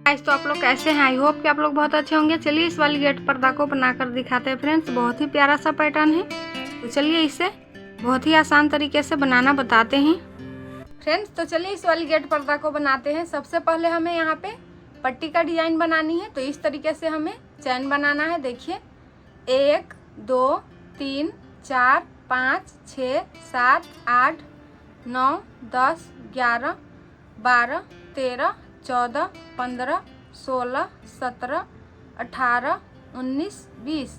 Guys, तो आप लोग कैसे हैं? आई होप कि आप लोग बहुत अच्छे होंगे। चलिए इस वाली गेट पर्दा को बनाकर दिखाते हैं फ्रेंड्स। बहुत ही प्यारा सा पैटर्न है, तो चलिए इसे बहुत ही आसान तरीके से बनाना बताते हैं फ्रेंड्स। तो चलिए इस वाली गेट पर्दा को बनाते हैं। सबसे पहले हमें यहाँ पे पट्टी का डिजाइन बनानी है, तो इस तरीके से हमें चैन बनाना है। देखिए 1 2 3 4 5 6 7 8 9 10 11 12 13 14 15 16 17 18 19 20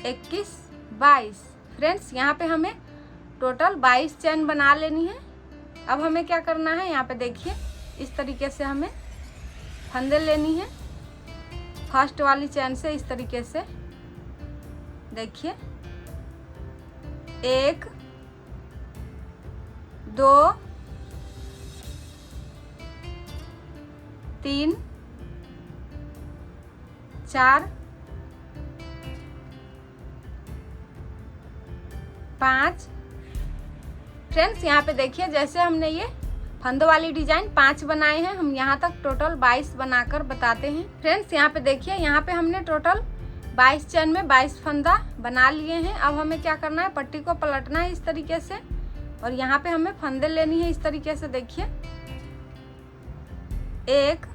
21 22 फ्रेंड्स, यहाँ पे हमें टोटल 22 चैन बना लेनी है। अब हमें क्या करना है, यहाँ पे देखिए इस तरीके से हमें फंदे लेनी है। फर्स्ट वाली चैन से इस तरीके से देखिए 1 2 3 4 5 फ्रेंड्स, यहाँ पे देखिए जैसे हमने ये फंद वाली डिजाइन 5 बनाए हैं, हम यहाँ तक टोटल 22 बनाकर बताते हैं फ्रेंड्स। यहाँ पे देखिए यहाँ पे हमने टोटल 22 चैन में 22 फंदा बना लिए हैं। अब हमें क्या करना है, पट्टी को पलटना है इस तरीके से और यहाँ पे हमें फंदे लेनी है इस तरीके से। देखिए 1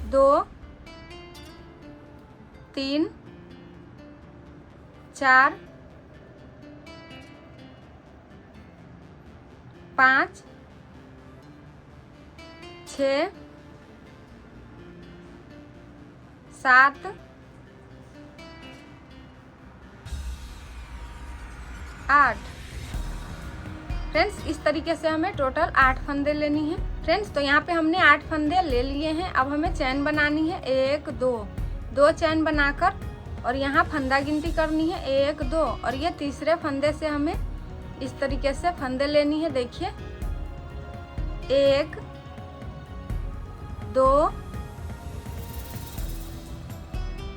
2 3 4 5 6 7 8 फ्रेंड्स, इस तरीके से हमें टोटल 8 फंदे लेनी है फ्रेंड्स। तो यहाँ पे हमने 8 फंदे ले लिए हैं। अब हमें चैन बनानी है 1 2 चैन बनाकर और यहाँ फंदा गिनती करनी है 1 2 और ये तीसरे फंदे से हमें इस तरीके से फंदे लेनी है। देखिए 1 2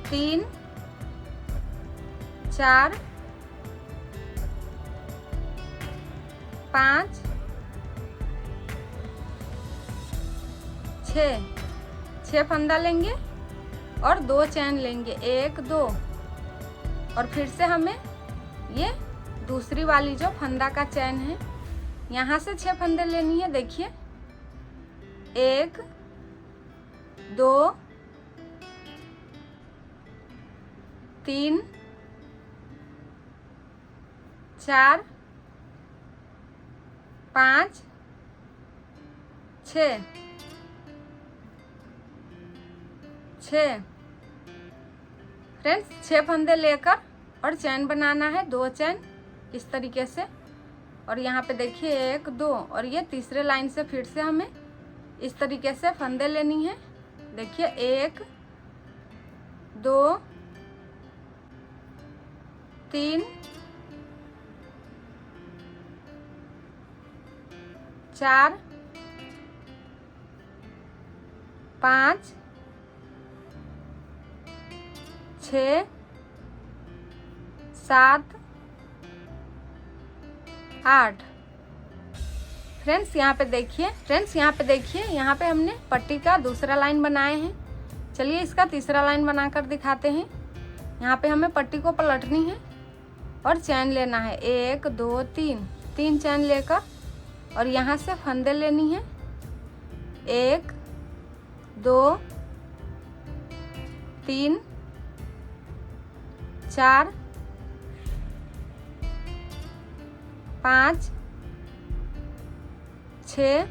3 4 5 6 फंदा लेंगे और 2 चैन लेंगे 1 2 और फिर से हमें ये दूसरी वाली जो फंदा का चैन है यहाँ से 6 फंदे लेनी है। देखिए 1 2 3 4 5 6 फ्रेंड्स, 6 फंदे लेकर और चैन बनाना है 2 चैन इस तरीके से और यहाँ पे देखिए 1 2 और ये तीसरे लाइन से फिर से हमें इस तरीके से फंदे लेनी है। देखिए 1 2 3 4 5 6 7 8 फ्रेंड्स, यहाँ पे देखिए यहाँ पे हमने पट्टी का दूसरा लाइन बनाए हैं। चलिए इसका तीसरा लाइन बनाकर दिखाते हैं। यहाँ पे हमें पट्टी को पलटनी है और चैन लेना है 1 2 3 चैन लेकर और यहाँ से फंदे लेनी है 1 2 3 4 5 6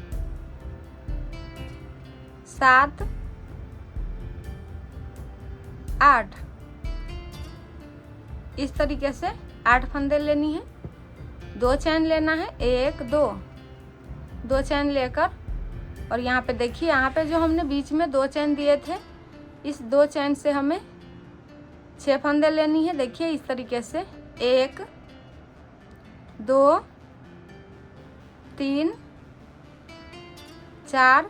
7 8 इस तरीके से 8 फंदे लेनी है। 2 चैन लेना है 1 2 चैन लेकर और यहाँ पे देखिए यहाँ पे जो हमने बीच में 2 चैन दिए थे, इस 2 चैन से हमें 6 फंदे लेनी है। देखिए इस तरीके से 1 2 3 4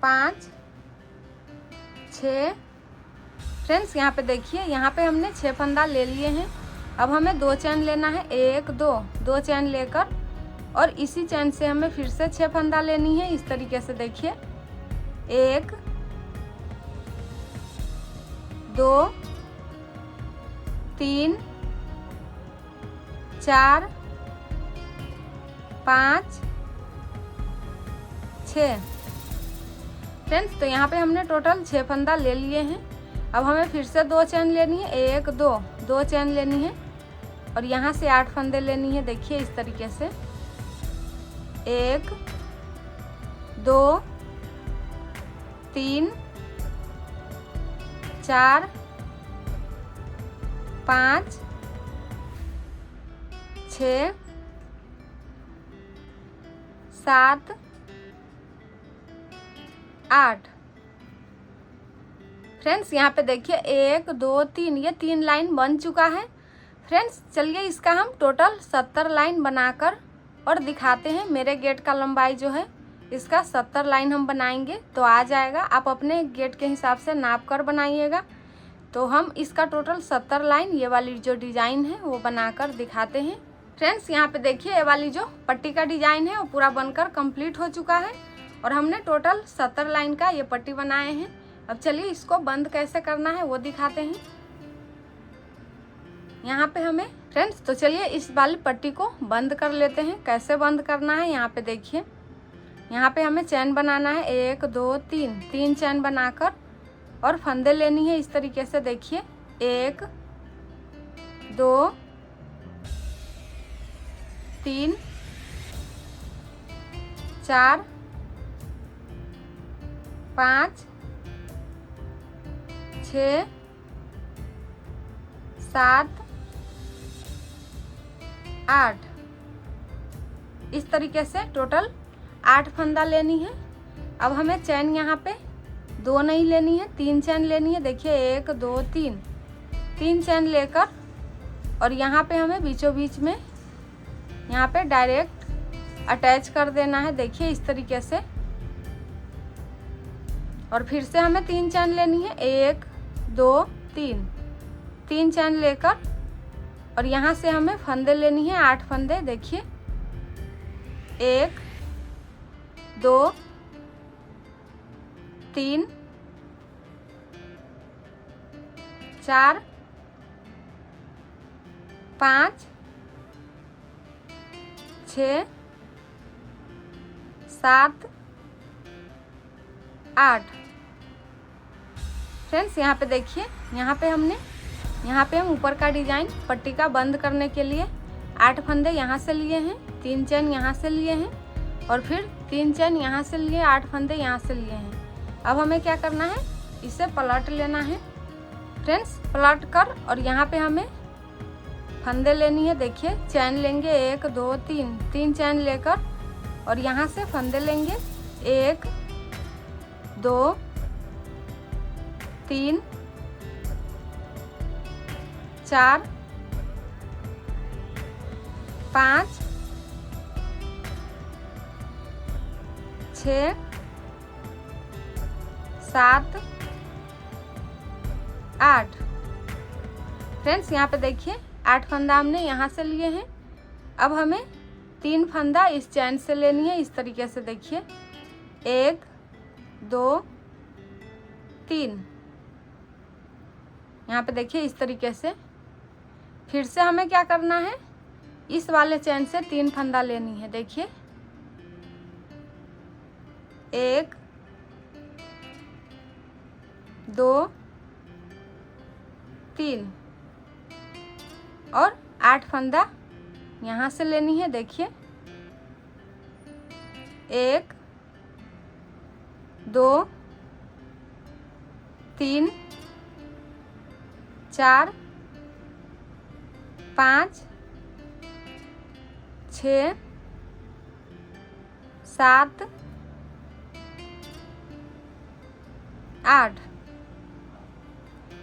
5 6 फ्रेंड्स, यहाँ पे देखिए यहाँ पे हमने 6 फंदा ले लिए हैं। अब हमें 2 चैन लेना है 1 2 चैन लेकर और इसी चैन से हमें फिर से 6 फंदा लेनी है। इस तरीके से देखिए 1 2 3 4 5 6। फ्रेंड्स तो यहाँ पे हमने टोटल 6 फंदा ले लिए हैं। अब हमें फिर से 2 चैन लेनी है, 1 2 चैन लेनी है और यहाँ से 8 फंदे लेनी है। देखिए इस तरीके से 1 2 3 4 5 6 7 8। फ्रेंड्स यहाँ पे देखिए 1 2 3, ये 3 लाइन बन चुका है। फ्रेंड्स चलिए इसका हम टोटल 70 लाइन बनाकर और दिखाते हैं। मेरे गेट का लंबाई जो है इसका 70 लाइन हम बनाएंगे तो आ जाएगा। आप अपने गेट के हिसाब से नाप कर बनाइएगा। तो हम इसका टोटल 70 लाइन ये वाली जो डिज़ाइन है वो बनाकर दिखाते हैं। फ्रेंड्स यहाँ पे देखिए ये वाली जो पट्टी का डिज़ाइन है वो पूरा बनकर कंप्लीट हो चुका है और हमने टोटल 70 लाइन का ये पट्टी बनाए हैं। अब चलिए इसको बंद कैसे करना है वो दिखाते हैं। यहाँ पे हमें फ्रेंड्स तो चलिए इस वाली पट्टी को बंद कर लेते हैं। कैसे बंद करना है यहाँ पे देखिए, यहाँ पे हमें चैन बनाना है 1 2 3 चैन बनाकर और फंदे लेनी है। इस तरीके से देखिए 1 2 3 4 5 6 7 8। इस तरीके से टोटल 8 फंदा लेनी है। अब हमें चैन यहाँ पे 2 नहीं लेनी है, 3 चैन लेनी है। देखिए 1 2 3 चैन लेकर और यहाँ पे हमें बीचों बीच में यहाँ पे डायरेक्ट अटैच कर देना है। देखिए इस तरीके से और फिर से हमें 3 चैन लेनी है, 1 2 3 चैन लेकर और यहाँ से हमें फंदे लेनी है 8 फंदे। देखिए 1 2 3 4 5 6 7 8। फ्रेंड्स यहाँ पे देखिए, यहाँ पे हम ऊपर का डिजाइन पट्टी का बंद करने के लिए 8 फंदे यहाँ से लिए हैं, 3 चैन यहाँ से लिए हैं और फिर 3 चैन यहाँ से लिए, 8 फंदे यहाँ से लिए हैं। अब हमें क्या करना है, इसे पलट लेना है। फ्रेंड्स पलट कर और यहाँ पे हमें फंदे लेनी है। देखिए चैन लेंगे 1 2 3 चैन लेकर और यहाँ से फंदे लेंगे 1 2 3 4 5 6 7 8। फ्रेंड्स यहाँ पे देखिए 8 फंदा हमने यहाँ से लिए हैं। अब हमें 3 फंदा इस चैन से लेनी है। इस तरीके से देखिए 1 2 3। यहाँ पे देखिए इस तरीके से फिर से हमें क्या करना है, इस वाले चैन से 3 फंदा लेनी है। देखिए 1 2 3 और 8 फंदा यहाँ से लेनी है। देखिए 1 2 3 4 5 6 7 8।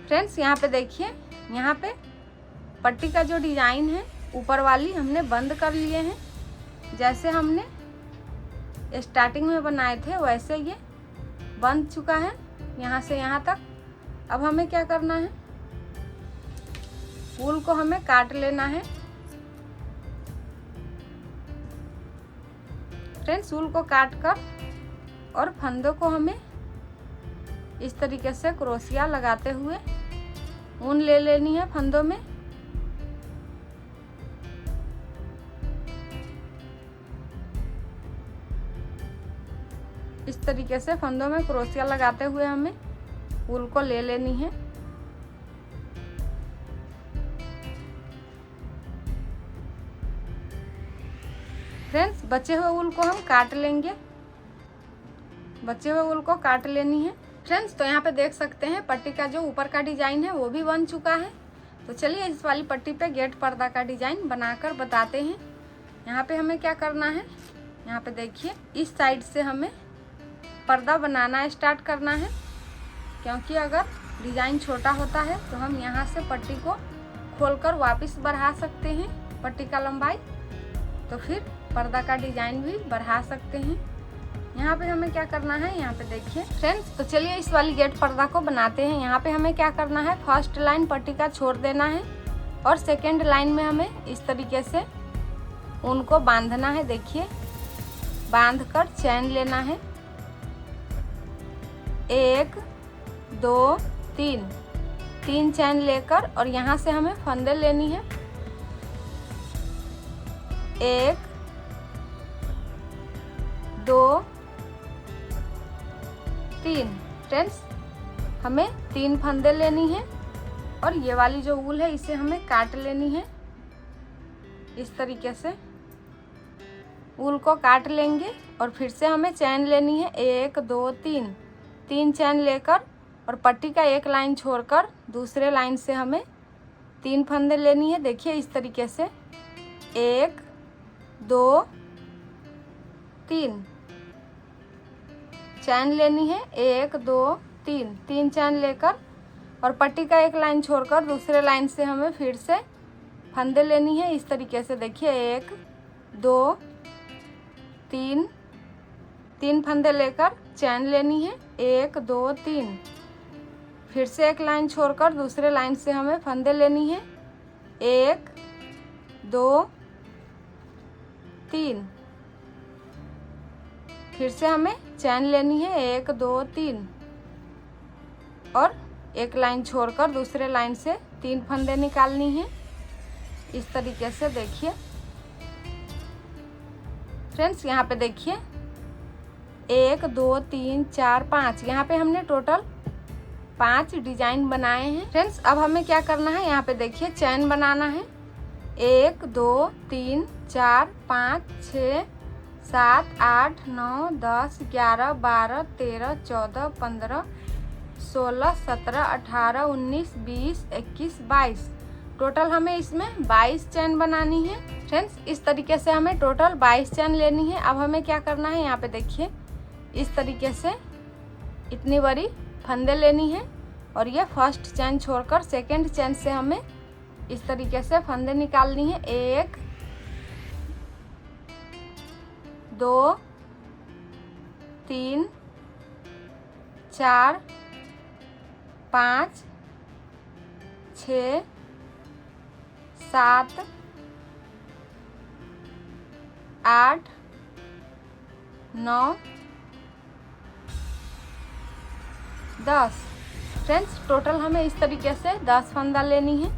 फ्रेंड्स यहाँ पे देखिए, यहाँ पे पट्टी का जो डिज़ाइन है ऊपर वाली हमने बंद कर लिए हैं। जैसे हमने स्टार्टिंग में बनाए थे वैसे ये बन चुका है यहाँ से यहाँ तक। अब हमें क्या करना है, फूल को हमें काट लेना है। फ्रेंड्स ऊल को काट कर और फंदों को हमें इस तरीके से क्रोशिया लगाते हुए ऊन ले लेनी है फंदों में। इस तरीके से फंदों में क्रोशिया लगाते हुए हमें ऊल को ले लेनी है। फ्रेंड्स बचे हुए ऊल को हम काट लेंगे। बचे हुए ऊल को काट लेनी है। फ्रेंड्स तो यहाँ पे देख सकते हैं पट्टी का जो ऊपर का डिजाइन है वो भी बन चुका है। तो चलिए इस वाली पट्टी पे गेट पर्दा का डिजाइन बनाकर बताते हैं। यहाँ पे हमें क्या करना है, यहाँ पे देखिए इस साइड से हमें पर्दा बनाना स्टार्ट करना है, क्योंकि अगर डिजाइन छोटा होता है तो हम यहाँ से पट्टी को खोलकर वापस बढ़ा सकते हैं पट्टी का लंबाई, तो फिर पर्दा का डिजाइन भी बढ़ा सकते हैं। यहाँ पे हमें क्या करना है, यहाँ पे देखिए फ्रेंड्स तो चलिए इस वाली गेट पर्दा को बनाते हैं। यहाँ पे हमें क्या करना है, फर्स्ट लाइन पट्टी का छोड़ देना है और सेकेंड लाइन में हमें इस तरीके से ऊन को बांधना है। देखिए बांध कर चैन लेना है, 1 2 3 चैन लेकर और यहाँ से हमें फंदे लेनी है। 1 2 3 फ्रेंड्स हमें 3 फंदे लेनी है और ये वाली जो ऊल है इसे हमें काट लेनी है। इस तरीके से ऊल को काट लेंगे और फिर से हमें चैन लेनी है, 1 2 3 चैन लेकर और पट्टी का एक लाइन छोड़कर दूसरे लाइन से हमें 3 फंदे लेनी है। देखिए इस तरीके से 1 2 3 चैन लेनी है, 1 2 3 चैन लेकर और पट्टी का एक लाइन छोड़कर दूसरे लाइन से हमें फिर से फंदे लेनी है। इस तरीके से देखिए 1 2 3 फंदे लेकर चैन लेनी है, 1 2 3 फिर से एक लाइन छोड़कर दूसरे लाइन से हमें फंदे लेनी है, 1 2 3 फिर से हमें चैन लेनी है, 1 2 3 और एक लाइन छोड़कर दूसरे लाइन से 3 फंदे निकालनी है। इस तरीके से देखिए फ्रेंड्स यहाँ पे देखिए 1 2 3 4 5 यहाँ पे हमने टोटल 5 डिजाइन बनाए हैं। फ्रेंड्स अब हमें क्या करना है, यहाँ पे देखिए चैन बनाना है, 1 2 3 4 5 6 7 8 9 10 11 12 13 14 15 16 17 18 19 20 21 22 टोटल हमें इसमें 22 चैन बनानी है। फ्रेंड्स इस तरीके से हमें टोटल 22 चैन लेनी है। अब हमें क्या करना है, यहाँ पे देखिए इस तरीके से इतनी बड़ी फंदे लेनी है और ये फर्स्ट चैन छोड़कर सेकंड चैन से हमें इस तरीके से फंदे निकालनी है, 1 2 3 4 5 6 7 8 9 10 फ्रेंड्स टोटल हमें इस तरीके से 10 फंदा लेनी है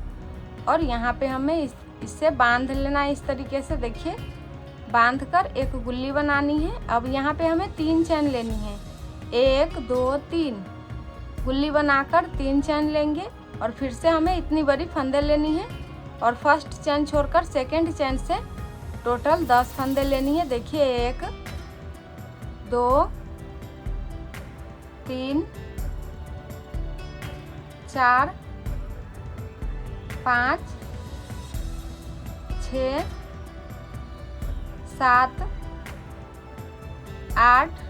और यहाँ पे हमें इससे बांध लेना है। इस तरीके से देखिए बांध कर एक गुल्ली बनानी है। अब यहाँ पे हमें 3 चैन लेनी है, 1 2 3 गुल्ली बनाकर 3 चैन लेंगे और फिर से हमें इतनी बड़ी फंदे लेनी है और फर्स्ट चैन छोड़कर सेकंड चैन से टोटल 10 फंदे लेनी है। देखिए 1 2 3 4 5 6 7 8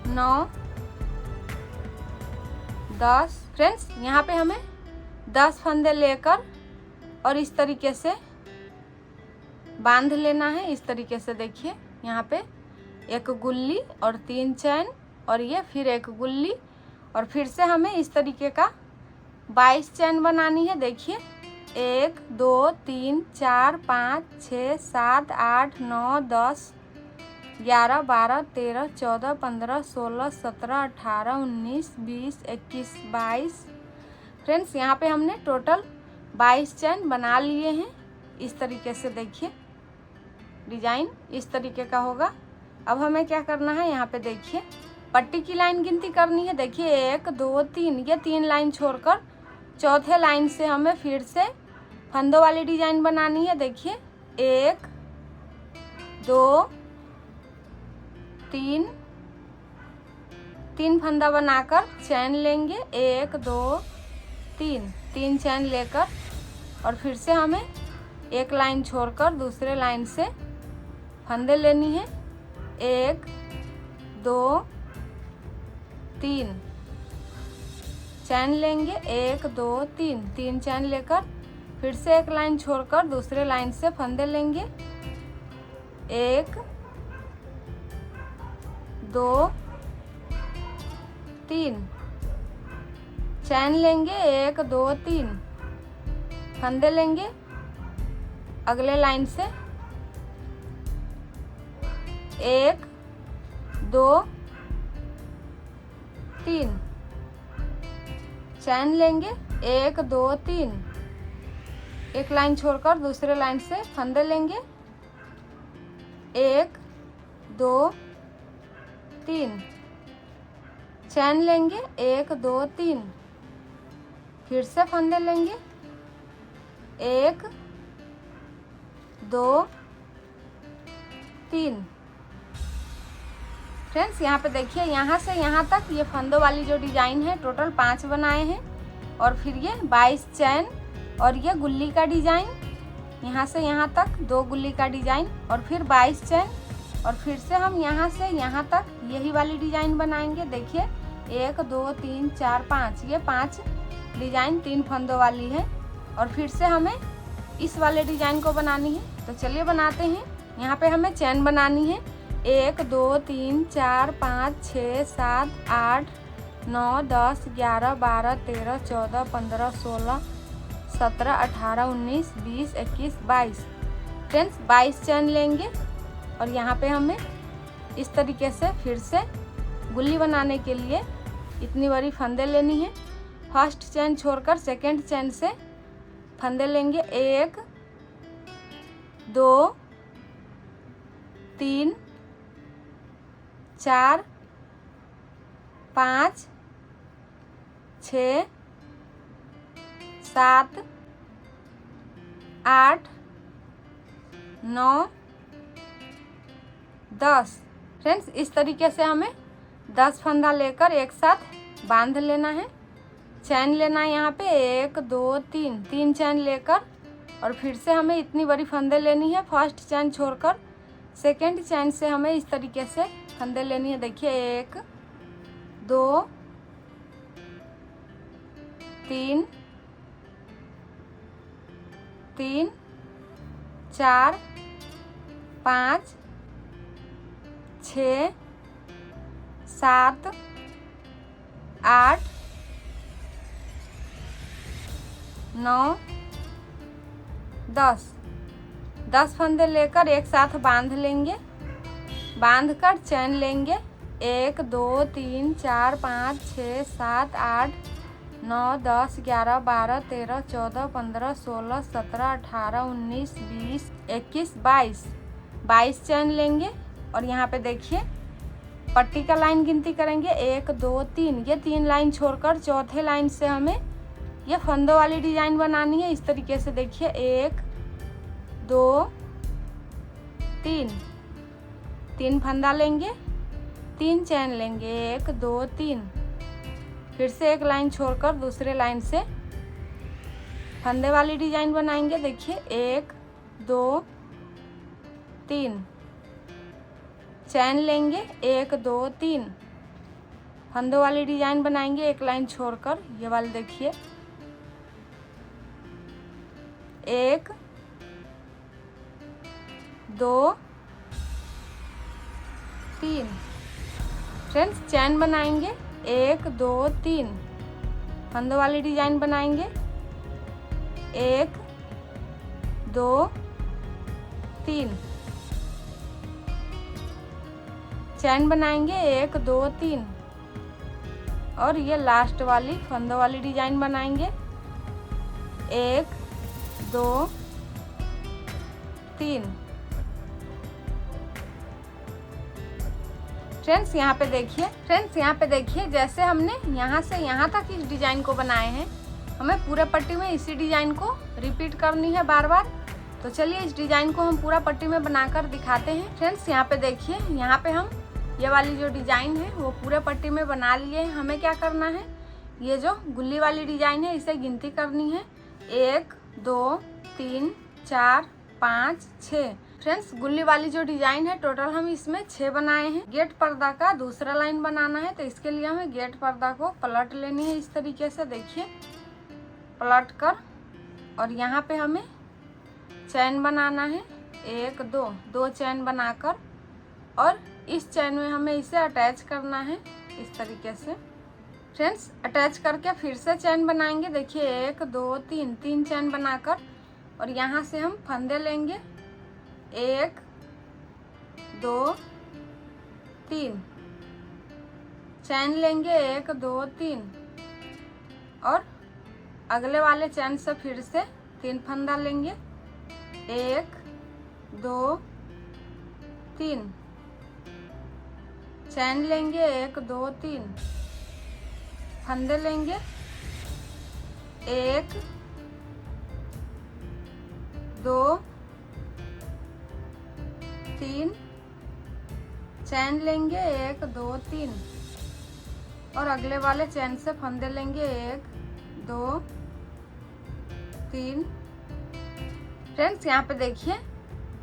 9 10 फ्रेंड्स यहाँ पे हमें 10 फंदे लेकर और इस तरीके से बांध लेना है। इस तरीके से देखिए यहाँ पे एक गुल्ली और 3 चैन और ये फिर एक गुल्ली और फिर से हमें इस तरीके का 22 चैन बनानी है। देखिए 1 2 3 4 5 6 7 8 9 10 11 12 13 14 15 16 17 18 19 20 21 22। फ्रेंड्स यहाँ पे हमने टोटल 22 चैन बना लिए हैं। इस तरीके से देखिए डिजाइन इस तरीके का होगा। अब हमें क्या करना है, यहाँ पे देखिए पट्टी की लाइन गिनती करनी है। देखिए 1 2 3, ये 3 लाइन छोड़कर चौथे लाइन से हमें फिर से फंदों वाली डिजाइन बनानी है। देखिए 1 2 3, 3 फंदा बनाकर चैन लेंगे। 1 2 3, 3 चैन लेकर और फिर से हमें एक लाइन छोड़कर दूसरे लाइन से फंदे लेनी है। 1 2 3 चैन लेंगे। 1 2 3, 3 चैन लेकर फिर से एक लाइन छोड़कर दूसरे लाइन से फंदे लेंगे। 1 2 3 चैन लेंगे। 1 2 3 फंदे लेंगे अगले लाइन से। 1 2 3 चैन लेंगे। 1 2 3 एक लाइन छोड़कर दूसरे लाइन से फंदे लेंगे। 1 2 3 चैन लेंगे। 1 2 3 फिर से फंदे लेंगे। 1 2 3। फ्रेंड्स यहाँ पे देखिए यहाँ से यहाँ तक ये फंदों वाली जो डिजाइन है टोटल 5 बनाए हैं और फिर ये 22 चैन और ये गुल्ली का डिजाइन, यहाँ से यहाँ तक 2 गुल्ली का डिजाइन और फिर 22 चैन और फिर से हम यहाँ से यहाँ तक यही वाली डिजाइन बनाएंगे। देखिए 1 2 3 4 5, ये 5 डिजाइन 3 फंदों वाली है और फिर से हमें इस वाले डिजाइन को बनानी है। तो चलिए बनाते हैं। यहाँ पे हमें चैन बनानी है। 1 2 3 4 5 6 7 8 9 10 11 12 13 14 15 16 17 18 19 20 21 22। फ्रेंड्स 22 चैन लेंगे और यहाँ पे हमें इस तरीके से फिर से गुल्ली बनाने के लिए इतनी बड़ी फंदे लेनी है। फर्स्ट चैन छोड़कर सेकंड चैन से फंदे लेंगे। 1 2 3 4 5 6 7 8 9 10। फ्रेंड्स इस तरीके से हमें 10 फंदा लेकर एक साथ बांध लेना है। चैन लेना है यहाँ पे 1 2 3, 3 चैन लेकर और फिर से हमें इतनी बड़ी फंदे लेनी है। फर्स्ट चैन छोड़कर सेकंड चैन से हमें इस तरीके से फंदे लेनी है। देखिए 1 2 3 3 4 5 6 7 8 9 10। 10 फंदे लेकर एक साथ बांध लेंगे। बांधकर चैन लेंगे। 1 2 3 4 5 6 7 8 9 10 11 12 13 14 15 16 17 18 19 20 21 22। 22 चैन लेंगे और यहाँ पे देखिए पट्टी का लाइन गिनती करेंगे। 1 2 3, ये 3 लाइन छोड़कर चौथे लाइन से हमें ये फंदों वाली डिजाइन बनानी है। इस तरीके से देखिए 1 2 3, 3 फंदा लेंगे, 3 चैन लेंगे। 1 2 3 फिर से एक लाइन छोड़कर दूसरे लाइन से फंदे वाली डिजाइन बनाएंगे। देखिए 1 2 3 चैन लेंगे। 1 2 3 फंदों वाली डिजाइन बनाएंगे एक लाइन छोड़कर। ये वाली देखिए 1 2 3। फ्रेंड्स चैन बनाएंगे 1 2 3 फंदों वाली डिजाइन बनाएंगे। 1 2 3 चैन बनाएंगे 1 2 3 और ये लास्ट वाली फंदों वाली डिजाइन बनाएंगे 1 2 3। फ्रेंड्स यहाँ पे देखिए जैसे हमने यहाँ से यहाँ तक इस डिजाइन को बनाए हैं, हमें पूरे पट्टी में इसी डिजाइन को रिपीट करनी है बार बार। तो चलिए इस डिजाइन को हम पूरा पट्टी में बनाकर दिखाते हैं। फ्रेंड्स यहाँ पे देखिए, यहाँ पे हम ये वाली जो डिजाइन है वो पूरे पट्टी में बना लिए हैं। हमें क्या करना है, ये जो गुल्ली वाली डिजाइन है इसे गिनती करनी है 1 2 3 4 5 6। फ्रेंड्स गुल्ली वाली जो डिजाइन है टोटल हम इसमें 6 बनाए हैं। गेट पर्दा का दूसरा लाइन बनाना है तो इसके लिए हमें गेट पर्दा को पलट लेनी है इस तरीके से। देखिए पलट कर और यहाँ पे हमें चैन बनाना है 1 2 चैन बनाकर और इस चैन में हमें इसे अटैच करना है इस तरीके से। फ्रेंड्स अटैच करके फिर से चैन बनाएंगे। देखिए 1 2 3 चैन बनाकर और यहाँ से हम फंदे लेंगे 1 2 3 चैन लेंगे 1 2 3 और अगले वाले चैन से फिर से 3 फंदा लेंगे 1 2 3 चैन लेंगे 1 2 3 फंदे लेंगे 1 2 3 चैन लेंगे 1 2 3 और अगले वाले चैन से फंदे लेंगे 1 2 3। फ्रेंड्स यहाँ पे देखिए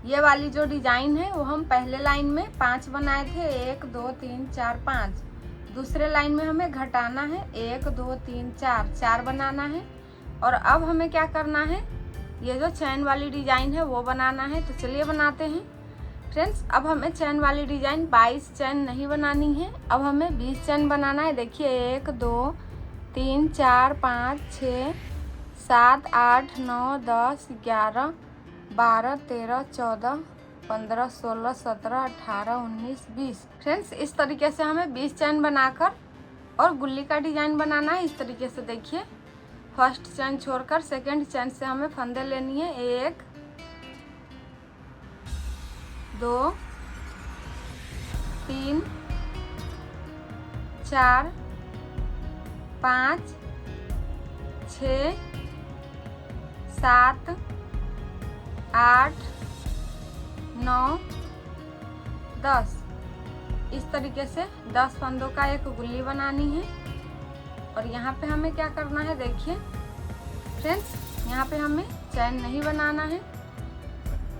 ये वाली जो डिजाइन है वो हम पहले लाइन में 5 बनाए थे 1 2 3 4 5। दूसरे लाइन में हमें घटाना है 1 2 3 4 बनाना है। और अब हमें क्या करना है, ये जो चैन वाली डिजाइन है वो बनाना है। तो चलिए बनाते हैं। फ्रेंड्स अब हमें चैन वाली डिजाइन 22 चैन नहीं बनानी है, अब हमें 20 चैन बनाना है। देखिए 1 2 3 4 5 6 7 8 9 10 11 12 13 14 15 16 17 18 19 20। फ्रेंड्स इस तरीके से हमें 20 चैन बनाकर और गुल्ली का डिजाइन बनाना है इस तरीके से। देखिए फर्स्ट चैन छोड़कर सेकंड चैन से हमें फंदे लेनी है 1 2 3 4 5 6 7 8 9 10। इस तरीके से 10 फंदों का एक गुल्ली बनानी है। और यहाँ पे हमें क्या करना है, देखिए फ्रेंड्स यहाँ पे हमें चैन नहीं बनाना है।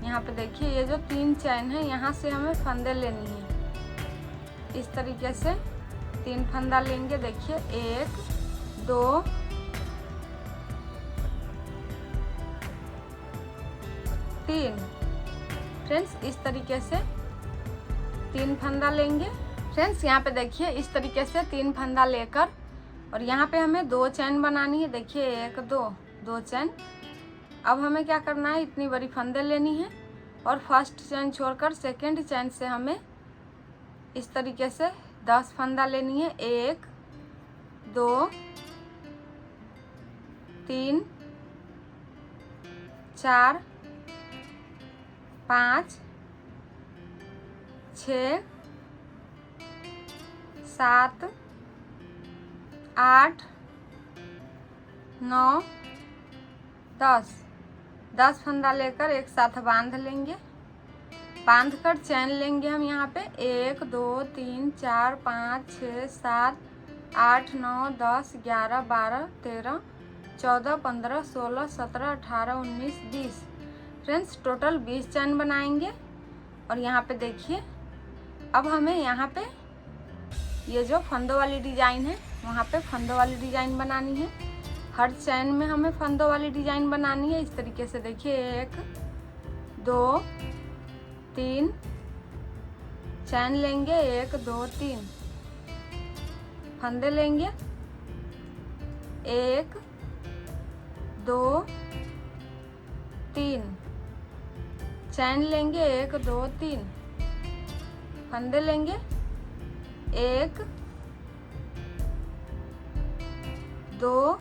यहाँ पे देखिए ये जो 3 चैन है यहाँ से हमें फंदे लेनी है इस तरीके से। 3 फंदा लेंगे। देखिए 1 2 3। फ्रेंड्स इस तरीके से 3 फंदा लेंगे। फ्रेंड्स यहाँ पे देखिए इस तरीके से 3 फंदा लेकर और यहाँ पे हमें 2 चैन बनानी है। देखिए 1 2 चैन। अब हमें क्या करना है, इतनी बड़ी फंदे लेनी है और फर्स्ट चैन छोड़कर सेकंड चैन से हमें इस तरीके से 10 फंदा लेनी है। 1 2 3 4 5 6 7 8 9 10 फंदा लेकर एक साथ बांध लेंगे। बांध कर चैन लेंगे हम यहाँ पे 1 2 3 4 5 6 7 8 9 10 11 12 13 14 15 16 17 18 19 20। फ्रेंड्स टोटल 20 चैन बनाएंगे। और यहाँ पे देखिए अब हमें यहाँ पे ये जो फंदों वाली डिजाइन है वहाँ पे फंदों वाली डिजाइन बनानी है। हर चैन में हमें फंदों वाली डिजाइन बनानी है इस तरीके से। देखिए 1 2 3 चैन लेंगे 1 2 3 फंदे लेंगे 1 2 3 चैन लेंगे, 1 2 3 फंदे लेंगे, 1 2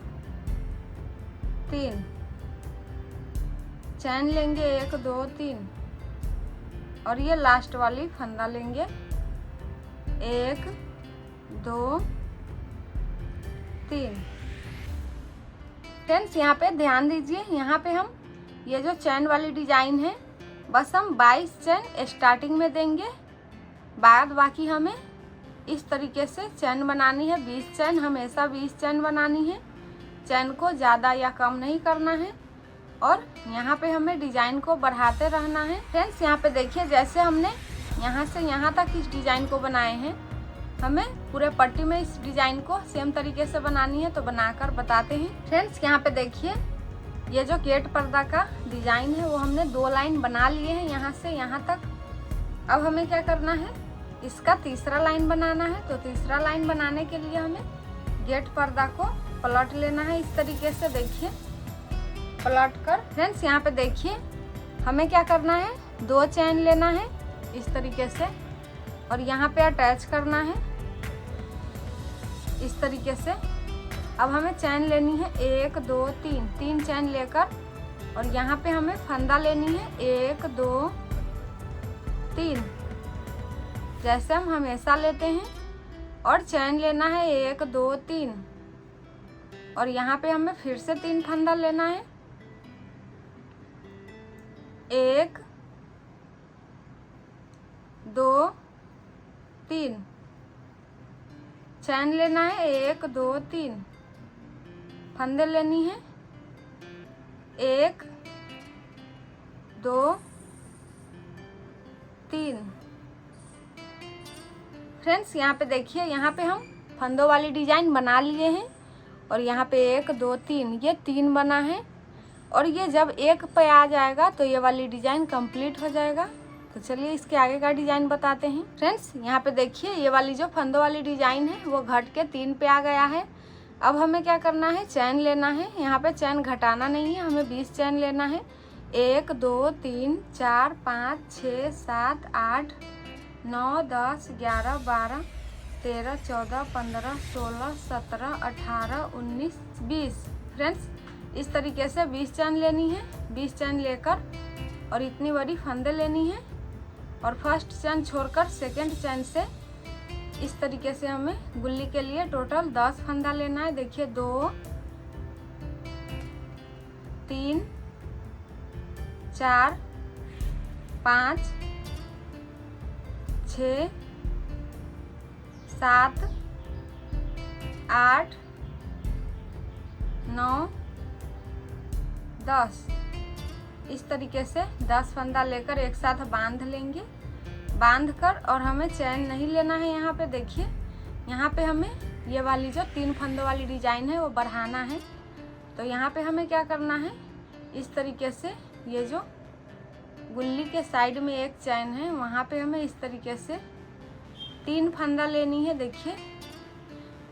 3 चैन लेंगे, 1 2 3 और ये लास्ट वाली फंदा लेंगे, 1 2 3। फ्रेंड्स यहाँ पे ध्यान दीजिए, यहाँ पे हम ये जो चैन वाली डिजाइन है बस हम 22 चैन स्टार्टिंग में देंगे, बाद बाकी हमें इस तरीके से चैन बनानी है। 20 चैन, हमेशा 20 चैन बनानी है, चैन को ज़्यादा या कम नहीं करना है और यहाँ पे हमें डिजाइन को बढ़ाते रहना है। फ्रेंड्स यहाँ पे देखिए, जैसे हमने यहाँ से यहाँ तक इस डिजाइन को बनाए हैं, हमें पूरे पट्टी में इस डिजाइन को सेम तरीके से बनानी है, तो बनाकर बताते हैं। फ्रेंड्स यहाँ पे देखिए, ये जो गेट पर्दा का डिजाइन है वो हमने 2 लाइन बना लिए हैं यहाँ से यहाँ तक। अब हमें क्या करना है, इसका तीसरा लाइन बनाना है। तो तीसरा लाइन बनाने के लिए हमें गेट पर्दा को पलट लेना है इस तरीके से, देखिए पलट कर। फ्रेंड्स यहाँ पे देखिए, हमें क्या करना है, 2 चैन लेना है इस तरीके से और यहाँ पे अटैच करना है इस तरीके से। अब हमें चैन लेनी है 1 2 3 चैन लेकर और यहाँ पे हमें फंदा लेनी है 1 2 3 जैसे हम हमेशा लेते हैं और चैन लेना है 1 2 3 और यहाँ पे हमें फिर से 3 फंदा लेना है, 1 2 3 चैन लेना है, 1 2 3 फंदे लेनी है, 1 2 3। फ्रेंड्स यहाँ पे देखिए, यहाँ पे हम फंदों वाली डिजाइन बना लिए हैं और यहाँ पे 1 2 3 ये 3 बना है और ये जब 1 पे आ जाएगा तो ये वाली डिजाइन कंप्लीट हो जाएगा। तो चलिए इसके आगे का डिजाइन बताते हैं। फ्रेंड्स यहाँ पे देखिए, ये वाली जो फंदों वाली डिजाइन है वो घट के 3 पे आ गया है। अब हमें क्या करना है, चैन लेना है। यहाँ पे चैन घटाना नहीं है, हमें 20 चैन लेना है, 1 2 3 4 5 6 7 8 9 10 11 12 13 14 15 16 17 18 19 20। फ्रेंड्स इस तरीके से 20 चैन लेनी है, 20 चैन लेकर और इतनी बड़ी फंदे लेनी है और फर्स्ट चैन छोड़कर सेकंड चैन से इस तरीके से हमें गुल्ली के लिए टोटल 10 फंदा लेना है। देखिए 2 3 4 5 6 7 8 9 10 इस तरीके से 10 फंदा लेकर एक साथ बांध लेंगे। बांध कर और हमें चैन नहीं लेना है। यहाँ पे देखिए, यहाँ पे हमें ये वाली जो 3 फंदों वाली डिजाइन है वो बढ़ाना है। तो यहाँ पे हमें क्या करना है, इस तरीके से ये जो गुल्ली के साइड में एक चैन है वहाँ पे हमें इस तरीके से 3 फंदा लेनी है। देखिए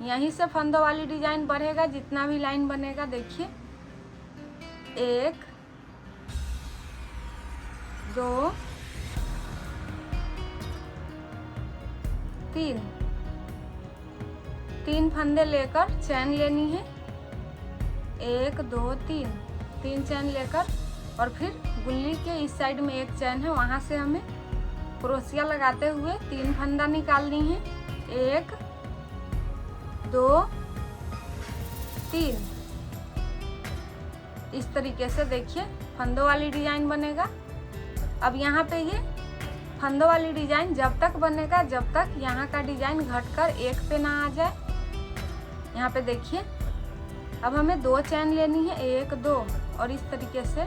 यहीं से फंदों वाली डिजाइन बढ़ेगा, जितना भी लाइन बनेगा। देखिए 1 2 3 फंदे लेकर चैन लेनी है, 1 2 3 चैन लेकर और फिर गुल्ली के इस साइड में एक चैन है वहाँ से हमें क्रोशिया लगाते हुए 3 फंदा निकालनी है, 1 2 3। इस तरीके से देखिए फंदों वाली डिजाइन बनेगा। अब यहाँ पे ये फंदों वाली डिजाइन जब तक बनेगा जब तक यहाँ का डिजाइन घटकर 1 पे ना आ जाए। यहाँ पे देखिए, अब हमें 2 चैन लेनी है, 1 2 और इस तरीके से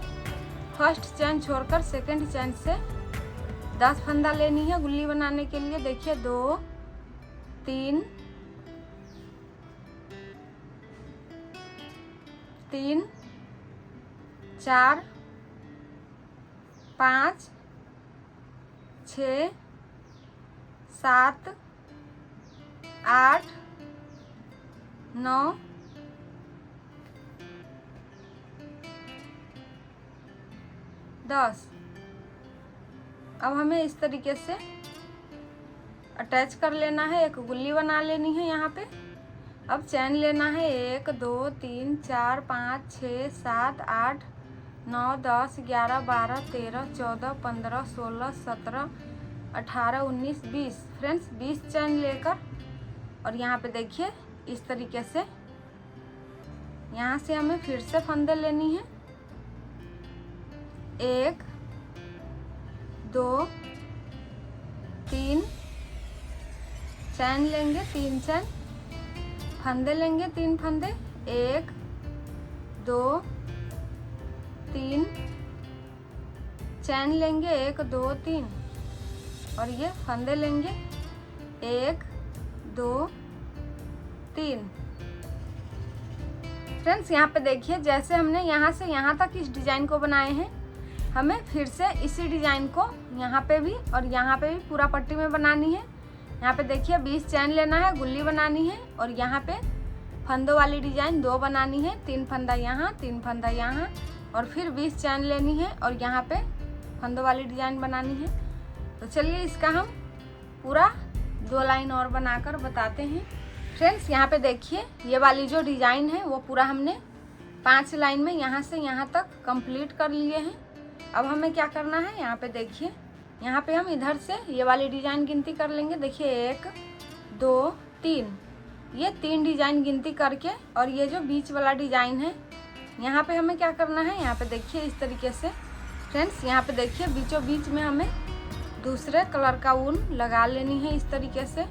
फर्स्ट चैन छोड़कर सेकंड चैन से 10 फंदा लेनी है गुल्ली बनाने के लिए। देखिए 2 3 4 5 6 7 8 9 10। 10। अब हमें इस तरीके से अटैच कर लेना है, एक गुल्ली बना लेनी है यहाँ पे। अब चैन लेना है 1 2 3 4 5 6 7 8 9 10 11 12 13 14 15 16 17 18 19 20। फ्रेंड्स 20 चैन लेकर और यहाँ पे देखिए इस तरीके से यहाँ से हमें फिर से फंदे लेनी है। 1 2 3 चैन लेंगे, 3 चैन, फंदे लेंगे 3 फंदे, 1 2 3 चैन लेंगे 1 2 3 और ये फंदे लेंगे 1 2 3। फ्रेंड्स यहाँ पे देखिए जैसे हमने यहाँ से यहाँ तक इस डिजाइन को बनाए हैं, हमें फिर से इसी डिजाइन को यहाँ पे भी और यहाँ पे भी पूरा पट्टी में बनानी है। यहाँ पे देखिए 20 चैन लेना है, गुल्ली बनानी है और यहाँ पे फंदों वाली डिजाइन 2 बनानी है, 3 फंदा यहाँ 3 फंदा यहाँ और फिर 20 चैन लेनी है और यहाँ पे फंदों वाली डिजाइन बनानी है। तो चलिए इसका हम पूरा 2 लाइन और बनाकर बताते हैं। फ्रेंड्स यहाँ पे देखिए ये वाली जो डिजाइन है वो पूरा हमने 5 लाइन में यहाँ से यहाँ तक कंप्लीट कर लिए हैं। अब हमें क्या करना है, यहाँ पे देखिए यहाँ पे हम इधर से ये वाली डिजाइन गिनती कर लेंगे। देखिए 1 2 3, ये 3 डिजाइन गिनती करके और ये जो बीच वाला डिजाइन है यहाँ पे हमें क्या करना है, यहाँ पे देखिए इस तरीके से। फ्रेंड्स यहाँ पे देखिए बीचों बीच में हमें दूसरे कलर का ऊन लगा लेनी है इस तरीके से।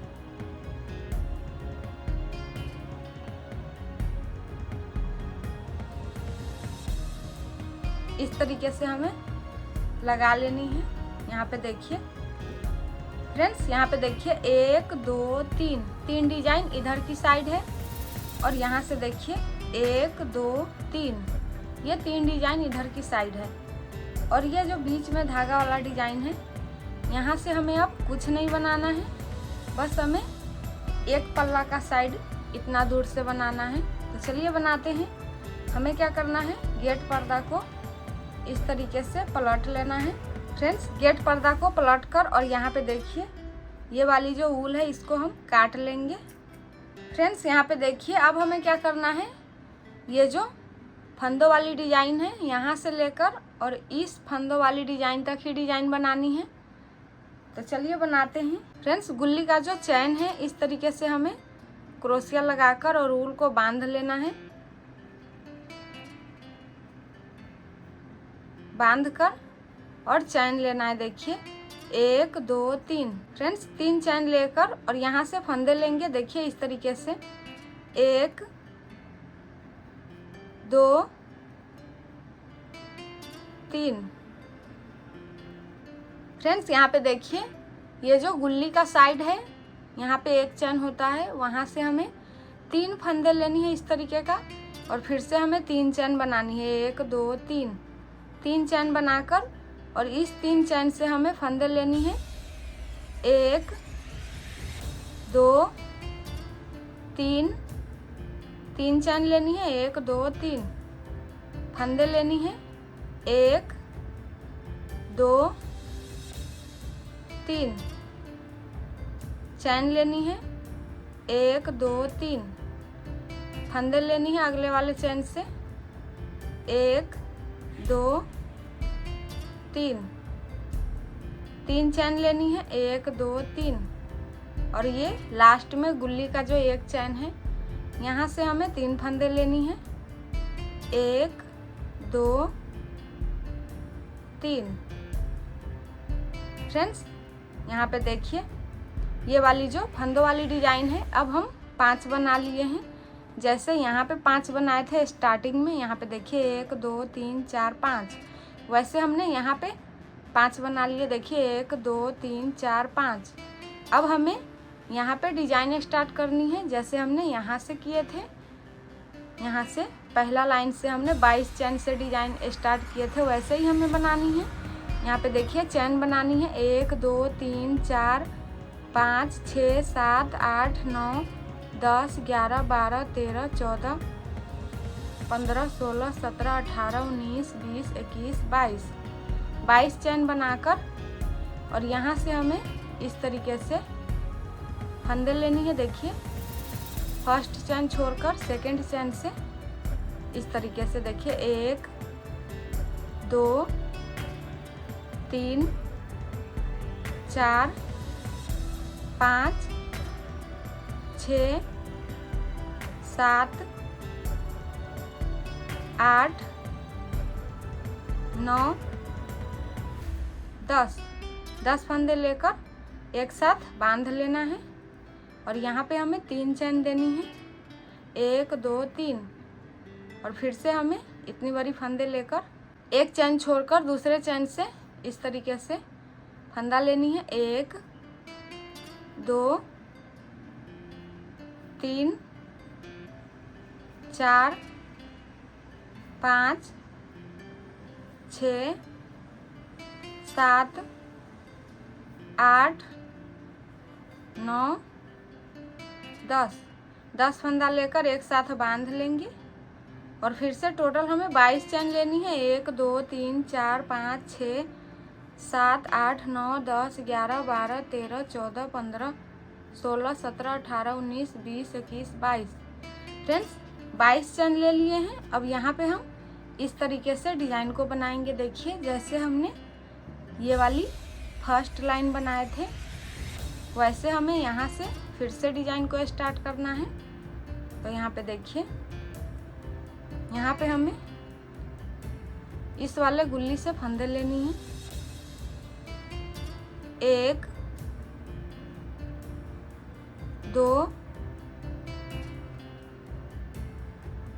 इस तरीके से हमें लगा लेनी है। यहाँ पे देखिए फ्रेंड्स यहाँ पे देखिए 1 2 3, 3 डिजाइन इधर की साइड है और यहाँ से देखिए 1 2 3, ये 3 डिजाइन इधर की साइड है और ये जो बीच में धागा वाला डिजाइन है यहाँ से हमें अब कुछ नहीं बनाना है, बस हमें एक पल्ला का साइड इतना दूर से बनाना है। तो चलिए बनाते हैं। हमें क्या करना है, गेट पर्दा को इस तरीके से पलट लेना है। फ्रेंड्स गेट पर्दा को पलट कर और यहाँ पे देखिए ये वाली जो ऊल है इसको हम काट लेंगे। फ्रेंड्स यहाँ पे देखिए अब हमें क्या करना है, ये जो फंदों वाली डिजाइन है यहाँ से लेकर और इस फंदों वाली डिजाइन तक ही डिजाइन बनानी है। तो चलिए बनाते हैं। फ्रेंड्स गुल्ली का जो चैन है इस तरीके से हमें क्रोशिया लगाकर और ऊल को बांध लेना है। बांध कर और चैन लेना है। देखिए 1 2 3। फ्रेंड्स 3 चैन लेकर और यहाँ से फंदे लेंगे। देखिए इस तरीके से 1 2 3। फ्रेंड्स यहाँ पे देखिए ये जो गुल्ली का साइड है यहाँ पे 1 चैन होता है, वहाँ से हमें 3 फंदे लेनी है इस तरीके का और फिर से हमें 3 चैन बनानी है। 1 2 3, 3 चैन बनाकर और इस 3 चैन से हमें फंदे लेनी है। 1 2 3, 3 चैन लेनी है। 1 2 3 फंदे लेनी है। 1 2 3 चैन लेनी है। 1 2 3 फंदे लेनी है अगले वाले चैन से। 1 2 3, 3 चैन लेनी है। 1 2 3 और ये लास्ट में गुल्ली का जो 1 चैन है यहाँ से हमें 3 फंदे लेनी है। 1 2 3। फ्रेंड्स यहाँ पे देखिए ये वाली जो फंदों वाली डिजाइन है अब हम 5 बना लिए हैं। जैसे यहाँ पे 5 बनाए थे स्टार्टिंग में, यहाँ पे देखिए 1 2 3 4 5, वैसे हमने यहाँ पे 5 बना लिए। देखिए 1 2 3 4 5। अब हमें यहाँ पे डिजाइन स्टार्ट करनी है जैसे हमने यहाँ से किए थे। यहाँ से पहला लाइन से हमने 22 चैन से डिजाइन स्टार्ट किए थे, वैसे ही हमें बनानी है। यहाँ पे देखिए चैन बनानी है। 1 2 3 4 5 6 7 8 9 10 11 12 13 14 15 16 17 18 19 20 21 22। 22 चैन बनाकर और यहाँ से हमें इस तरीके से फंदे लेनी है। देखिए फर्स्ट चैन छोड़कर सेकंड चैन से इस तरीके से देखिए 1 2 3 4 5 6 7 8 9 10 फंदे लेकर एक साथ बांध लेना है और यहाँ पे हमें 3 चैन देनी है, 1 2 3 और फिर से हमें इतनी बड़ी फंदे लेकर एक चैन छोड़कर दूसरे चैन से इस तरीके से फंदा लेनी है। 1 2 3 4 5 6 7 8 9 10 फंदा लेकर एक साथ बांध लेंगे और फिर से टोटल हमें 22 चैन लेनी है। 1 2 3 4 5 6 7 8 9 10 11 12 13 14 15 16 17 18 19 20 21 22। फ्रेंड्स 22 चैन ले लिए हैं। अब यहाँ पे हम इस तरीके से डिज़ाइन को बनाएंगे। देखिए जैसे हमने ये वाली फर्स्ट लाइन बनाए थे वैसे हमें यहाँ से फिर से डिज़ाइन को स्टार्ट करना है। तो यहाँ पे देखिए यहाँ पे हमें इस वाले गुल्ली से फंदे लेनी है। 1 2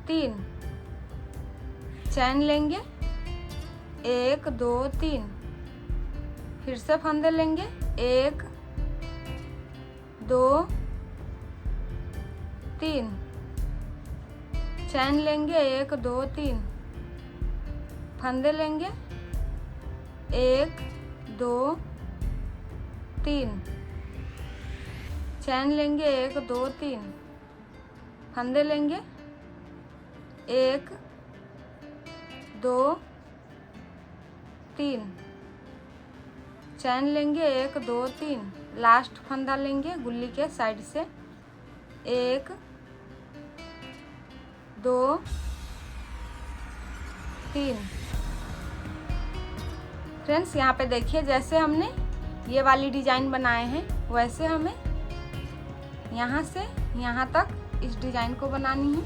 3 चैन लेंगे, 1 2 3 फिर से फंदे लेंगे, 1 2 3 चैन लेंगे, 1 2 3 फंदे लेंगे, 1 2 3 चैन लेंगे, 1 2 3 फंदे लेंगे, 1 2 3 चैन लेंगे, 1 2 3 लास्ट फंदा लेंगे गुल्ली के साइड से, 1 2 3। फ्रेंड्स यहाँ पे देखिए जैसे हमने ये वाली डिज़ाइन बनाए हैं वैसे हमें यहाँ से यहाँ तक इस डिज़ाइन को बनानी है।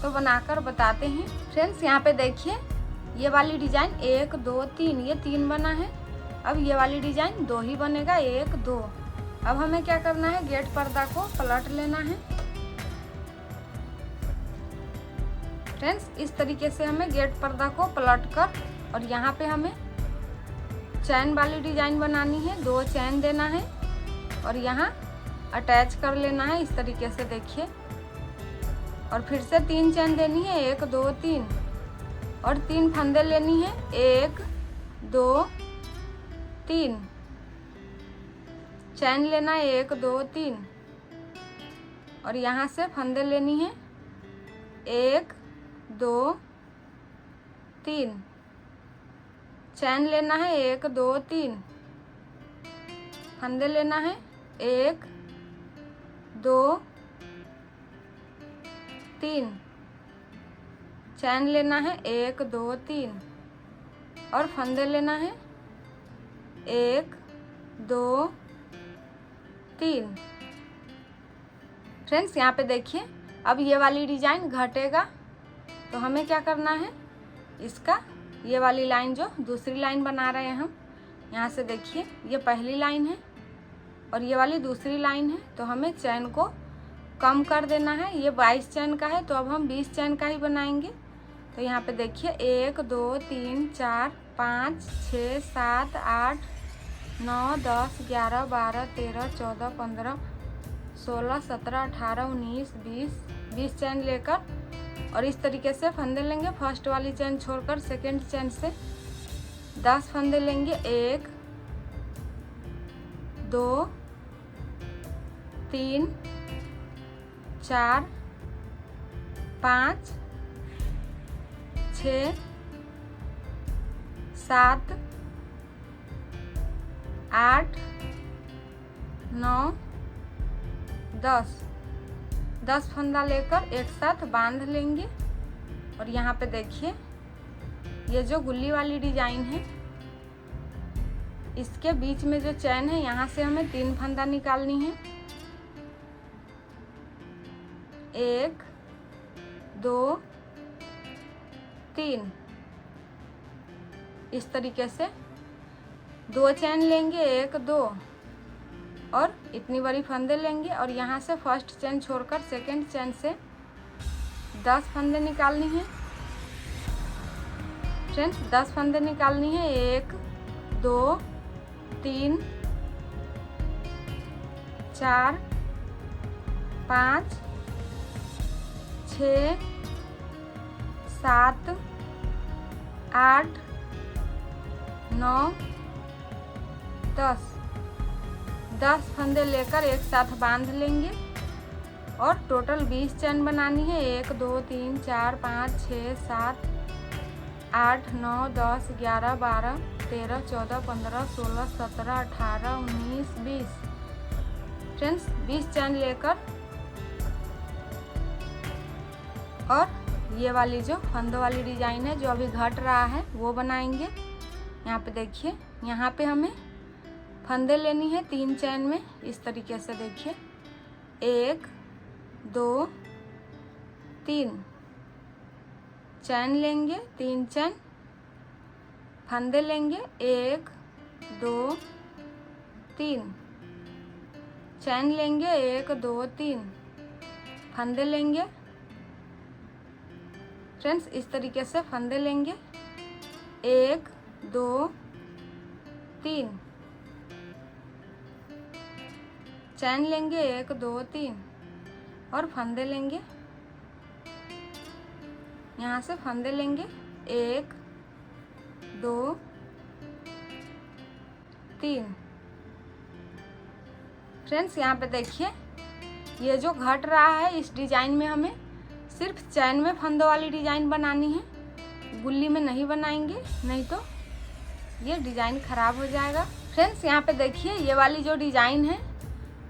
तो बनाकर बताते हैं। फ्रेंड्स यहाँ पे देखिए ये वाली डिज़ाइन 1 2 3 ये 3 बना है। अब ये वाली डिज़ाइन 2 ही बनेगा, 1 2। अब हमें क्या करना है, गेट पर्दा को पलट लेना है। फ्रेंड्स इस तरीके से हमें गेट पर्दा को पलट कर और यहाँ पे हमें चैन वाली डिज़ाइन बनानी है। 2 चैन देना है और यहाँ अटैच कर लेना है इस तरीके से देखिए और फिर से 3 चैन देनी है, 1 2 3 और 3 फंदे लेनी है, 1 2 3 चैन लेना है, 1 2 3 और यहाँ से फंदे लेनी है, 1 2 3 चैन लेना है, 1 2 3 फंदे लेना है, 1 2 3 चैन लेना है, 1 2 3 और फंदे लेना है, 1 2 3। फ्रेंड्स यहाँ पे देखिए अब ये वाली डिज़ाइन घटेगा तो हमें क्या करना है, इसका ये वाली लाइन जो दूसरी लाइन बना रहे हैं हम, यहाँ से देखिए ये पहली लाइन है और ये वाली दूसरी लाइन है। तो हमें चैन को कम कर देना है। ये 22 चैन का है तो अब हम 20 चैन का ही बनाएंगे। तो यहाँ पे देखिए 1 2 3 4 5 6 7 8 9 10 11 12 13 14 15 16 17 18 19 20 चैन लेकर और इस तरीके से फंदे लेंगे। फर्स्ट वाली चैन छोड़कर सेकंड चैन से 10 फंदे लेंगे, 1 2 3 4 5 6 7 8 9 10 10 फंदा लेकर एक साथ बांध लेंगे। और यहाँ पे देखिए ये जो गुल्ली वाली डिजाइन है इसके बीच में जो चैन है यहाँ से हमें 3 फंदा निकालनी है। 1 2 3 इस तरीके से 2 चैन लेंगे, 1 2 और इतनी बड़ी फंदे लेंगे। और यहाँ से फर्स्ट चैन छोड़कर सेकंड चैन से 10 फंदे निकालनी है फ्रेंड्स। 10 फंदे निकालनी है। 1 2 3 4 5 6 7 8 9 10 10 फंदे लेकर एक साथ बांध लेंगे और टोटल 20 चैन बनानी है। 1 2 3 4 5 6 7 8 9 10 11 12 13 14 15 16 17 18 19 20 फ्रेंड्स 20 चैन लेकर और ये वाली जो फंदों वाली डिजाइन है जो अभी घट रहा है वो बनाएंगे। यहाँ पे देखिए यहाँ पे हमें फंदे लेनी है 3 चैन में इस तरीके से। देखिए 1 2 3 चैन लेंगे, 3 चैन फंदे लेंगे। 1 2 3 चैन लेंगे, 1 2 3 फंदे लेंगे फ्रेंड्स। इस तरीके से फंदे लेंगे 1 2 3 चैन लेंगे, 1 2 3 और फंदे लेंगे। यहाँ से फंदे लेंगे 1 2 3 फ्रेंड्स। यहाँ पे देखिए ये जो घट रहा है इस डिजाइन में हमें सिर्फ चैन में फंदों वाली डिजाइन बनानी है, गुल्ली में नहीं बनाएंगे, नहीं तो ये डिजाइन खराब हो जाएगा फ्रेंड्स। यहाँ पे देखिए ये वाली जो डिजाइन है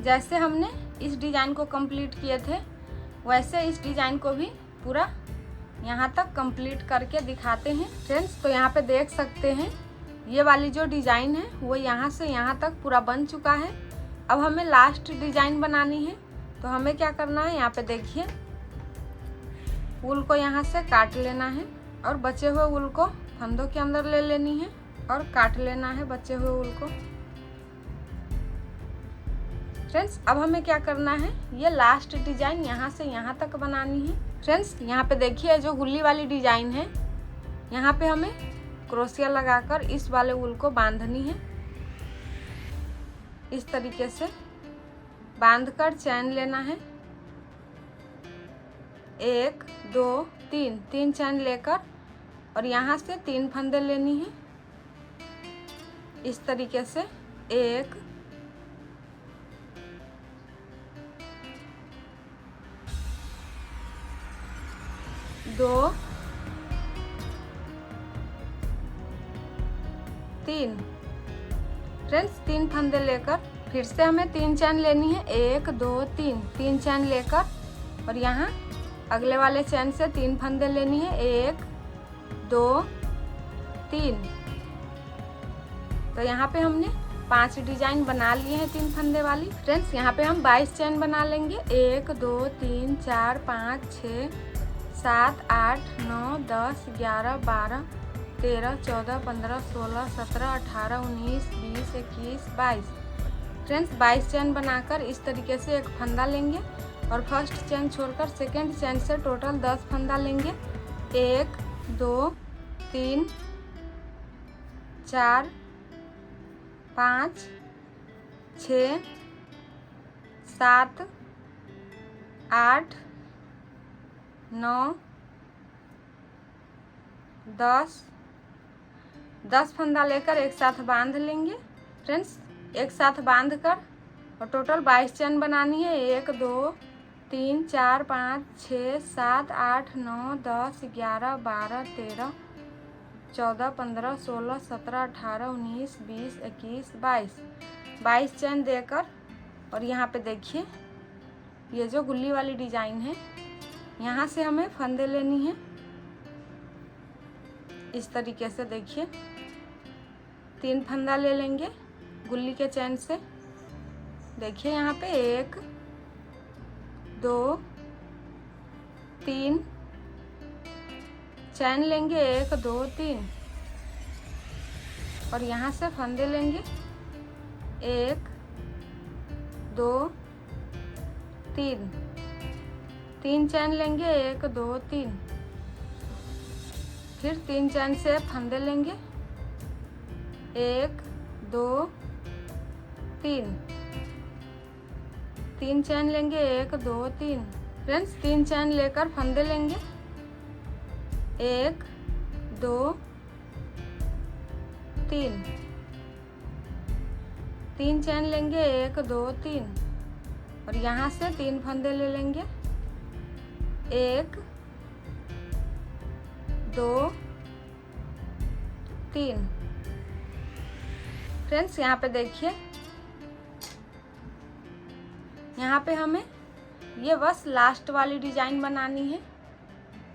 जैसे हमने इस डिजाइन को कंप्लीट किए थे वैसे इस डिजाइन को भी पूरा यहाँ तक कंप्लीट करके दिखाते हैं फ्रेंड्स। तो यहाँ पे देख सकते हैं ये वाली जो डिजाइन है वो यहाँ से यहाँ तक पूरा बन चुका है। अब हमें लास्ट डिजाइन बनानी है तो हमें क्या करना है, यहाँ पे देखिए ऊल को यहाँ से काट लेना है और बचे हुए ऊल को फंदों के अंदर ले लेनी है और काट लेना है बचे हुए ऊल को फ्रेंड्स। अब हमें क्या करना है, ये लास्ट डिजाइन यहाँ से यहाँ तक बनानी है फ्रेंड्स। यहाँ पे देखिए जो गुल्ली वाली डिजाइन है यहाँ पे हमें क्रोशिया लगाकर इस वाले ऊल को बांधनी है। इस तरीके से बांधकर चैन लेना है, 1 2 3 3 चैन लेकर और यहाँ से 3 फंदे लेनी है इस तरीके से। 1 2 3 फ्रेंड्स 3 फंदे लेकर फिर से हमें 3 चैन लेनी है। 1 2 3 3 चैन लेकर और यहाँ अगले वाले चैन से 3 फंदे लेनी है। 1 2 3 तो यहाँ पे हमने 5 डिजाइन बना लिए हैं 3 फंदे वाली फ्रेंड्स। यहाँ पे हम 22 चैन बना लेंगे। 1 2 3 4 5 6 7 8 9 10 11 12 13 14 15 16 17 18 19 20 21 22 फ्रेंड्स 22 चैन बनाकर इस तरीके से एक फंदा लेंगे और फर्स्ट चैन छोड़कर सेकंड चैन से टोटल 10 फंदा लेंगे। 1 2 3 4 5 6 7 8 9 10 फंदा लेकर एक साथ बांध लेंगे फ्रेंड्स। एक साथ बांध कर और टोटल 22 चैन बनानी है। 1 2 3 4 5 6 7 8 9 10 11 12 13 14, 15, 16, 17, 18, 19, 20, 21, 22 चैन देकर, और यहाँ पे देखिए ये जो गुल्ली वाली डिजाइन है यहाँ से हमें फंदे लेनी है। इस तरीके से देखिए 3 फंदा ले लेंगे गुल्ली के चैन से। देखिए यहाँ पे 1 2 3 चैन लेंगे, 1 2 3, और यहाँ से फंदे लेंगे 1 2 3, 3 चैन लेंगे, 1 2 3, फिर 3 चैन से फंदे लेंगे 1 2 3, 3 चैन लेंगे, 1 2 3। फ्रेंड्स 3 चैन लेकर फंदे लेंगे 1 2 3, 3 चैन लेंगे, 1 2 3, और यहाँ से 3 फंदे ले लेंगे 1 2 3। फ्रेंड्स यहाँ पे देखिए यहाँ पे हमें ये बस लास्ट वाली डिजाइन बनानी है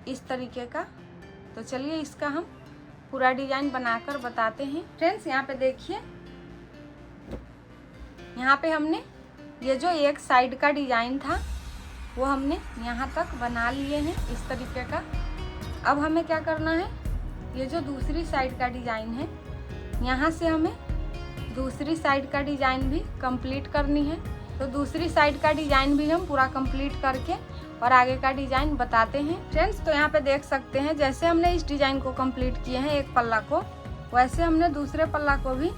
इस तरीके का। तो चलिए इसका हम पूरा डिजाइन बनाकर बताते हैं। फ्रेंड्स यहाँ पे देखिए यहाँ पे हमने ये जो एक साइड का डिजाइन था वो हमने यहाँ तक बना लिए हैं इस तरीके का। अब हमें क्या करना है, ये जो दूसरी साइड का डिजाइन है यहाँ से हमें दूसरी साइड का डिजाइन भी कंप्लीट करनी है। तो दूसरी साइड का डिजाइन भी हम पूरा कंप्लीट करके और आगे का डिजाइन बताते हैं। फ्रेंड्स तो यहाँ पे देख सकते हैं जैसे हमने इस डिजाइन को कंप्लीट किए हैं एक पल्ला को, वैसे हमने दूसरे पल्ला को भी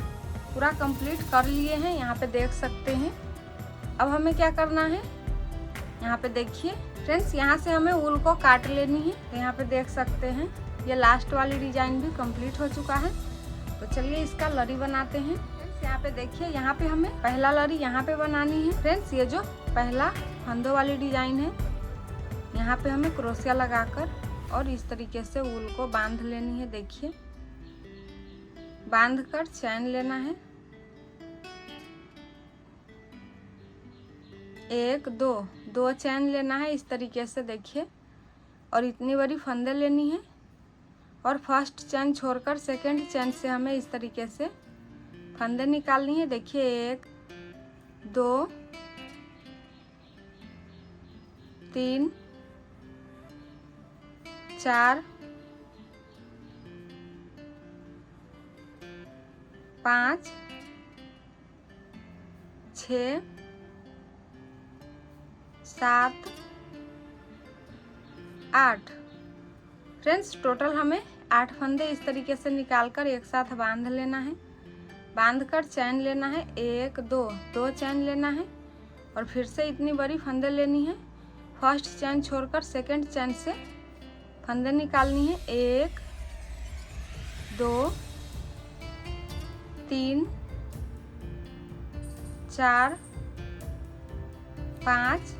पूरा कंप्लीट कर लिए हैं। यहाँ पे देख सकते हैं। अब हमें क्या करना है, यहाँ पे देखिए फ्रेंड्स यहाँ से हमें ऊल को काट लेनी है। तो यहाँ पे देख सकते हैं ये लास्ट वाली डिजाइन भी कंप्लीट हो चुका है। तो चलिए इसका लरी बनाते हैं। फ्रेंड्स यहाँ पे देखिए यहाँ पे हमें पहला लरी यहाँ पे बनानी है। फ्रेंड्स ये जो पहला फंदों वाली डिजाइन है यहाँ पे हमें क्रोशिया लगाकर और इस तरीके से ऊल को बांध लेनी है। देखिए बांध कर चैन लेना है, 1 2 चैन लेना है इस तरीके से देखिए, और इतनी बड़ी फंदे लेनी है और फर्स्ट चैन छोड़कर सेकंड चैन से हमें इस तरीके से फंदे निकालनी है। देखिए 1 2 3 4 5 6 7 8। फ्रेंड्स टोटल हमें 8 फंदे इस तरीके से निकालकर एक साथ बांध लेना है। बांध कर चैन लेना है, 1 2 चैन लेना है और फिर से इतनी बड़ी फंदे लेनी है। फर्स्ट चैन छोड़कर सेकंड चैन से फंदे निकालनी है, 1 2 3 4 5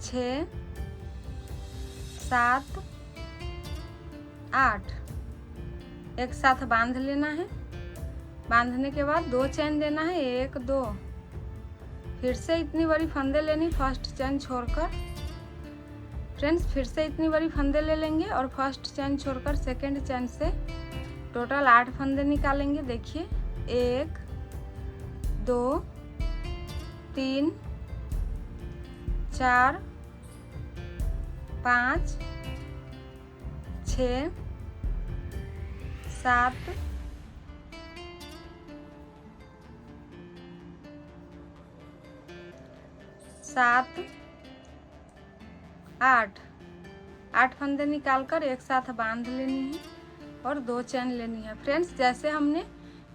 6 7 8 एक साथ बांध लेना है। बांधने के बाद 2 चैन देना है, 1 2, फिर से इतनी बड़ी फंदे लेनी फर्स्ट चैन छोड़कर। फ्रेंड्स फिर से इतनी बड़ी फंदे ले लेंगे और फर्स्ट चैन छोड़कर सेकंड चैन से टोटल 8 फंदे निकालेंगे। देखिए 1 2 3 4 5 6 7 8 फंदे निकालकर एक साथ बांध लेनी है और 2 चैन लेनी है। फ्रेंड्स जैसे हमने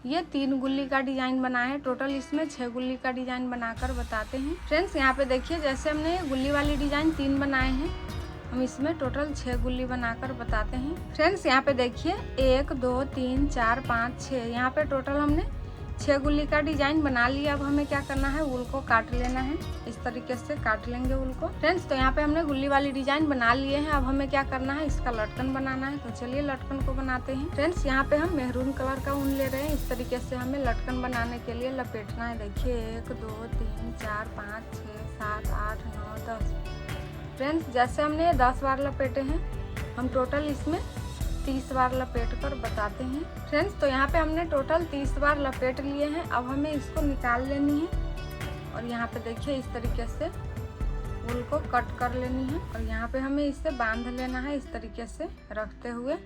ये 3 गुल्ली का डिजाइन बनाया है, टोटल इसमें 6 गुल्ली का डिजाइन बनाकर बताते हैं। फ्रेंड्स यहाँ पे देखिए जैसे हमने गुल्ली वाली डिजाइन 3 बनाए हैं, हम इसमें टोटल 6 गुल्ली बनाकर बताते हैं। फ्रेंड्स यहाँ पे देखिए 1 2 3 4 5 6, यहाँ पे टोटल हमने 6 गुल्ली का डिजाइन बना लिया। अब हमें क्या करना है, ऊल को काट लेना है। इस तरीके से काट लेंगे ऊल को। फ्रेंड्स तो यहाँ पे हमने गुल्ली वाली डिजाइन बना लिए हैं। अब हमें क्या करना है, इसका लटकन बनाना है। तो चलिए लटकन को बनाते हैं। फ्रेंड्स यहाँ पे हम मेहरून कलर का ऊन ले रहे हैं। इस तरीके से हमें लटकन बनाने के लिए लपेटना है। देखिए 1 2 3 4 5 6 7 8 9 10। फ्रेंड्स जैसे हमने 10 बार लपेटे हैं, हम टोटल इसमें 30 बार लपेट कर बताते हैं। फ्रेंड्स तो यहाँ पे हमने टोटल 30 बार लपेट लिए हैं। अब हमें इसको निकाल लेनी है और यहाँ पे देखिए इस तरीके से ऊल को कट कर लेनी है और यहाँ पे हमें इसे बांध लेना है इस तरीके से रखते हुए।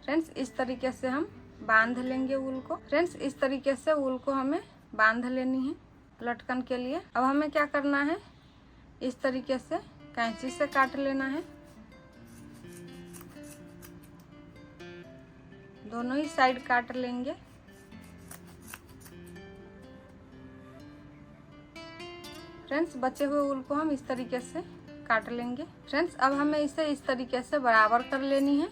फ्रेंड्स इस तरीके से हम बांध लेंगे ऊल को। फ्रेंड्स इस तरीके से ऊल को हमें बांध लेनी है लटकन के लिए। अब हमें क्या करना है, इस तरीके से कैंची से काट लेना है। दोनों ही साइड काट लेंगे। फ्रेंड्स बचे हुए ऊल को हम इस तरीके से काट लेंगे। फ्रेंड्स अब हमें इसे इस तरीके से बराबर कर लेनी है।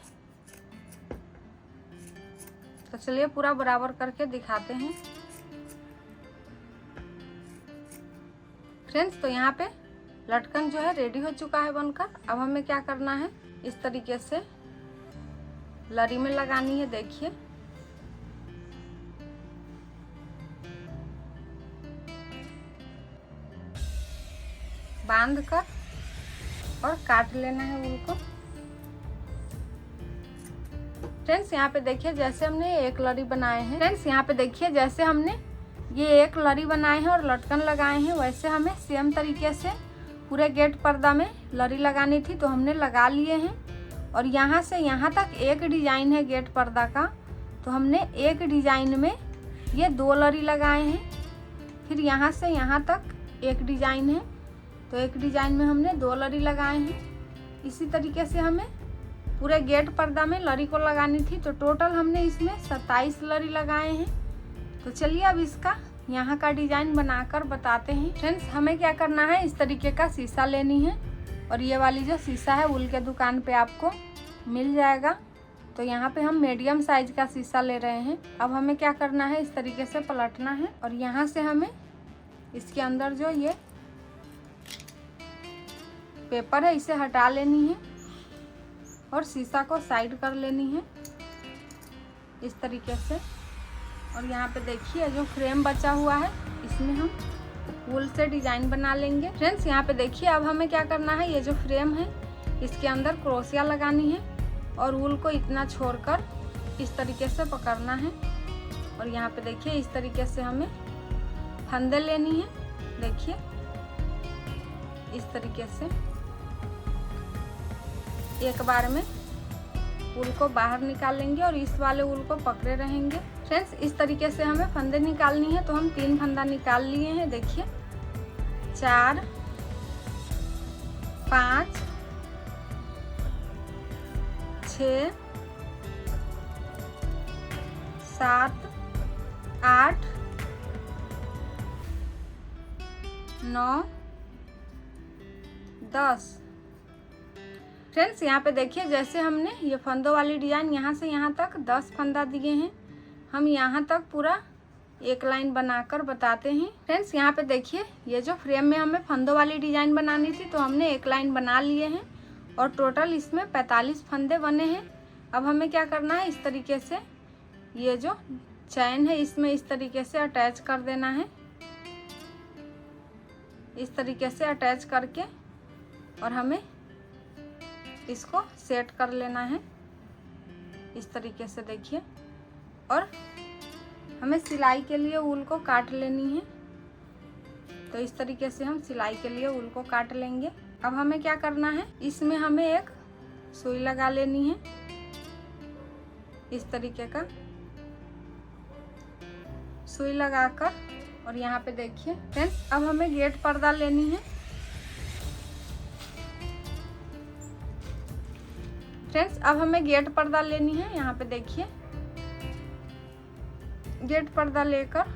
तो चलिए पूरा बराबर करके दिखाते हैं। फ्रेंड्स तो यहाँ पे लटकन जो है रेडी हो चुका है बनकर। अब हमें क्या करना है, इस तरीके से लरी में लगानी है। देखिए बांध कर और काट लेना है ऊल को। फ्रेंड्स यहाँ पे देखिए जैसे हमने एक लरी बनाए हैं। फ्रेंड्स यहाँ पे देखिए जैसे हमने ये एक लरी बनाए हैं और लटकन लगाए हैं, वैसे हमें सेम तरीके से पूरे गेट पर्दा में लरी लगानी थी। तो हमने लगा लिए हैं और यहाँ से यहाँ तक एक डिजाइन है गेट पर्दा का। तो हमने एक डिजाइन में ये 2 लरी लगाए हैं। फिर यहाँ से यहाँ तक एक डिजाइन है, तो एक डिजाइन में हमने 2 लरी लगाए हैं। इसी तरीके से हमें पूरे गेट पर्दा में लरी को लगानी थी। तो टोटल हमने इसमें 27 लरी लगाए हैं। तो चलिए अब इसका यहाँ का डिजाइन बनाकर बताते हैं। फ्रेंड्स हमें क्या करना है, इस तरीके का शीशा लेनी है और ये वाली जो शीशा है ऊल के दुकान पे आपको मिल जाएगा। तो यहाँ पे हम मीडियम साइज का शीशा ले रहे हैं। अब हमें क्या करना है, इस तरीके से पलटना है और यहाँ से हमें इसके अंदर जो ये पेपर है इसे हटा लेनी है और शीशा को साइड कर लेनी है इस तरीके से। और यहाँ पे देखिए जो फ्रेम बचा हुआ है इसमें हम वूल से डिजाइन बना लेंगे। फ्रेंड्स यहाँ पे देखिए अब हमें क्या करना है, ये जो फ्रेम है इसके अंदर क्रोशिया लगानी है और वूल को इतना छोड़कर इस तरीके से पकड़ना है। और यहाँ पे देखिए इस तरीके से हमें फंदे लेनी है। देखिए इस तरीके से एक बार में ऊल को बाहर निकालेंगे और इस वाले ऊल को पकड़े रहेंगे। फ्रेंड्स इस तरीके से हमें फंदे निकालनी है। तो हम 3 फंदा निकाल लिए हैं। देखिए 4 5 6 7 8 9 10। फ्रेंड्स यहाँ पे देखिए जैसे हमने ये फंदों वाली डिजाइन यहाँ से यहाँ तक 10 फंदा दिए हैं। हम यहाँ तक पूरा एक लाइन बनाकर बताते हैं। फ्रेंड्स यहाँ पे देखिए ये जो फ्रेम में हमें फंदों वाली डिजाइन बनानी थी तो हमने एक लाइन बना लिए हैं और टोटल इसमें 45 फंदे बने हैं। अब हमें क्या करना है, इस तरीके से ये जो चैन है इसमें इस तरीके से अटैच कर देना है। इस तरीके से अटैच करके और हमें इसको सेट कर लेना है इस तरीके से। देखिए और हमें सिलाई के लिए ऊल को काट लेनी है। तो इस तरीके से हम सिलाई के लिए ऊल को काट लेंगे। अब हमें क्या करना है, इसमें हमें एक सुई लगा लेनी है इस तरीके का सुई लगाकर। और यहाँ पे देखिए फ्रेंड्स अब हमें गेट पर्दा लेनी है। फ्रेंड्स अब हमें गेट पर्दा लेनी है। यहाँ पे देखिए गेट पर्दा लेकर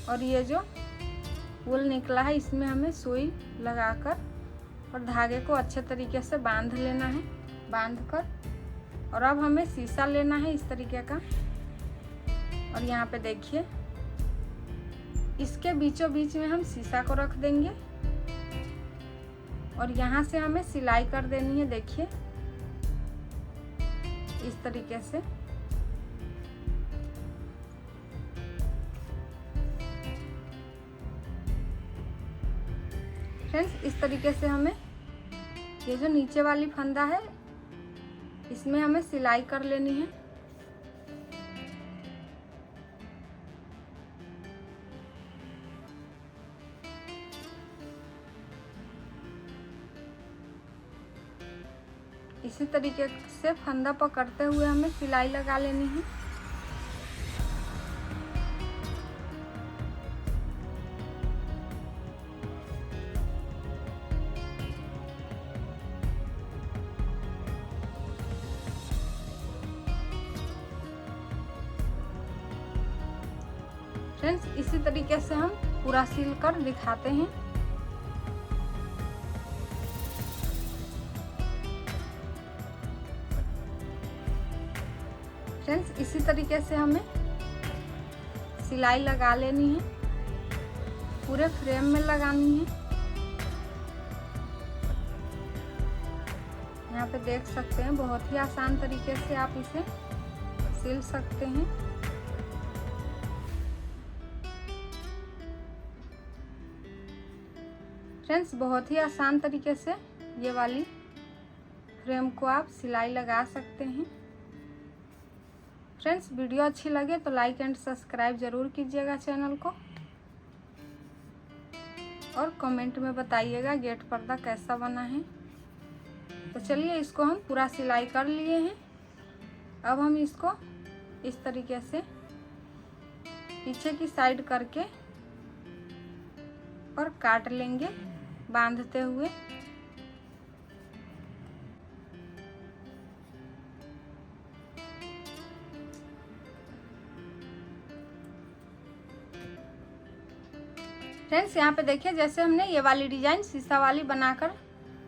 और ये जो वूल निकला है इसमें हमें सुई लगाकर और धागे को अच्छे तरीके से बांध लेना है। बांधकर और अब हमें शीशा लेना है इस तरीके का, और यहाँ पे देखिए इसके बीचों बीच में हम शीशा को रख देंगे और यहाँ से हमें सिलाई कर देनी है। देखिए इस तरीके से। फ्रेंड्स इस तरीके से हमें ये जो नीचे वाली फंदा है इसमें हमें सिलाई कर लेनी है। इसी तरीके से फंदा पकड़ते हुए हमें सिलाई लगा लेनी है। फ्रेंड्स इसी तरीके से हम पूरा सिल कर दिखाते हैं। फ्रेंड्स इसी तरीके से हमें सिलाई लगा लेनी है, पूरे फ्रेम में लगानी है। यहाँ पे देख सकते हैं बहुत ही आसान तरीके से आप इसे सिल सकते हैं। फ्रेंड्स बहुत ही आसान तरीके से ये वाली फ्रेम को आप सिलाई लगा सकते हैं। फ्रेंड्स वीडियो अच्छी लगे तो लाइक एंड सब्सक्राइब जरूर कीजिएगा चैनल को, और कमेंट में बताइएगा गेट पर्दा कैसा बना है। तो चलिए इसको हम पूरा सिलाई कर लिए हैं। अब हम इसको इस तरीके से पीछे की साइड करके और काट लेंगे बांधते हुए। फ्रेंड्स यहाँ पे देखिए जैसे हमने ये वाली डिजाइन शीशा वाली बनाकर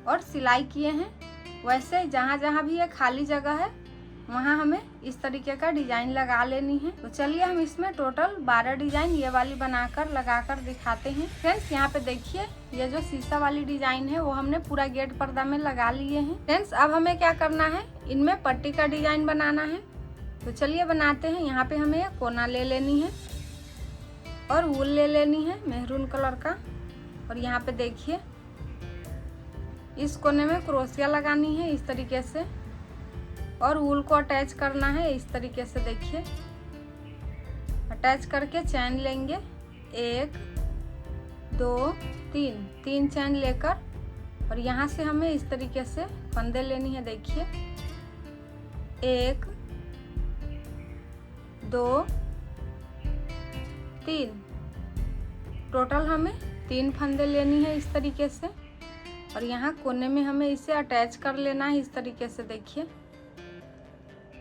और सिलाई किए हैं, वैसे जहाँ जहाँ भी ये खाली जगह है वहाँ हमें इस तरीके का डिजाइन लगा लेनी है। तो चलिए हम इसमें टोटल 12 डिजाइन ये वाली बनाकर लगाकर दिखाते हैं। फ्रेंड्स यहाँ पे देखिए ये जो शीशा वाली डिजाइन है वो हमने पूरा गेट पर्दा में लगा लिए हैं। फ्रेंड्स अब हमें क्या करना है, इनमें पट्टी का डिजाइन बनाना है। तो चलिए बनाते हैं। यहाँ पे हमें कोना ले लेनी है और वूल ले लेनी है मेहरून कलर का, और यहाँ पे देखिए इस कोने में क्रोशिया लगानी है इस तरीके से, और वूल को अटैच करना है इस तरीके से। देखिए अटैच करके चैन लेंगे, 1 2 3 चैन लेकर, और यहाँ से हमें इस तरीके से फंदे लेनी है। देखिए 1 2 3 टोटल हमें 3 फंदे लेनी है इस तरीके से, और यहाँ कोने में हमें इसे अटैच कर लेना है इस तरीके से। देखिए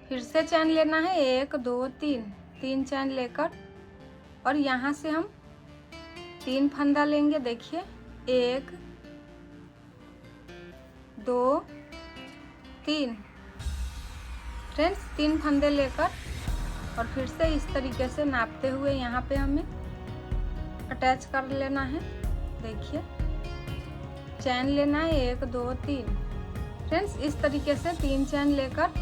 फिर से चैन लेना है, 1 2 3 चैन लेकर, और यहाँ से हम 3 फंदा लेंगे। देखिए 1 2 3 फ्रेंड्स 3 फंदे लेकर, और फिर से इस तरीके से नापते हुए यहाँ पे हमें अटैच कर लेना है। देखिए चैन लेना है 1 2 3 फ्रेंड्स इस तरीके से 3 चैन लेकर,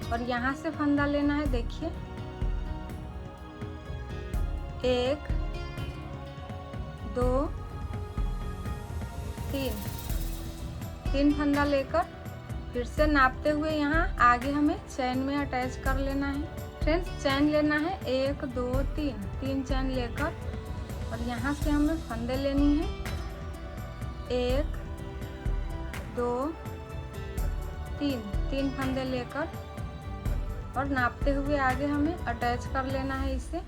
और यहाँ से फंदा लेना है। देखिए 1 2 3 फंदा लेकर, फिर से नापते हुए यहाँ आगे हमें चैन में अटैच कर लेना है। फ्रेंड्स चैन लेना है 1 2 3 चैन लेकर, और यहाँ से हमें फंदे लेनी है 1 2 3 फंदे लेकर, और नापते हुए आगे हमें अटैच कर लेना है इसे।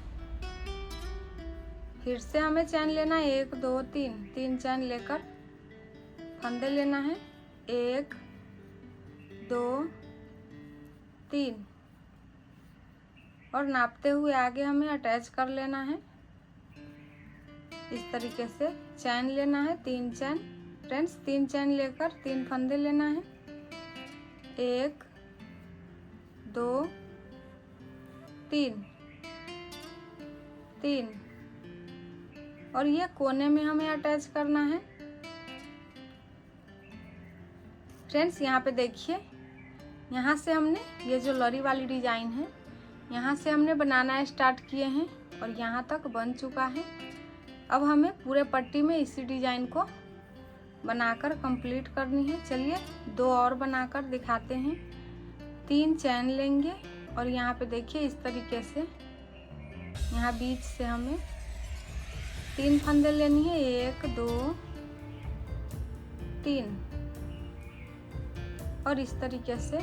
फिर से हमें चैन लेना है 1 2 3 चैन लेकर, फंदे लेना है 1 2 3, और नापते हुए आगे हमें अटैच कर लेना है इस तरीके से। चैन लेना है 3 चैन फ्रेंड्स, 3 चैन लेकर 3 फंदे लेना है 1 2 3 3 और ये कोने में हमें अटैच करना है। फ्रेंड्स यहाँ पे देखिए, यहाँ से हमने ये जो लरी वाली डिजाइन है यहाँ से हमने बनाना स्टार्ट किए हैं और यहाँ तक बन चुका है। अब हमें पूरे पट्टी में इसी डिजाइन को बनाकर कंप्लीट करनी है। चलिए 2 और बनाकर दिखाते हैं। 3 चैन लेंगे और यहाँ पे देखिए इस तरीके से यहाँ बीच से हमें 3 फंदे लेनी है, 1 2 3 और इस तरीके से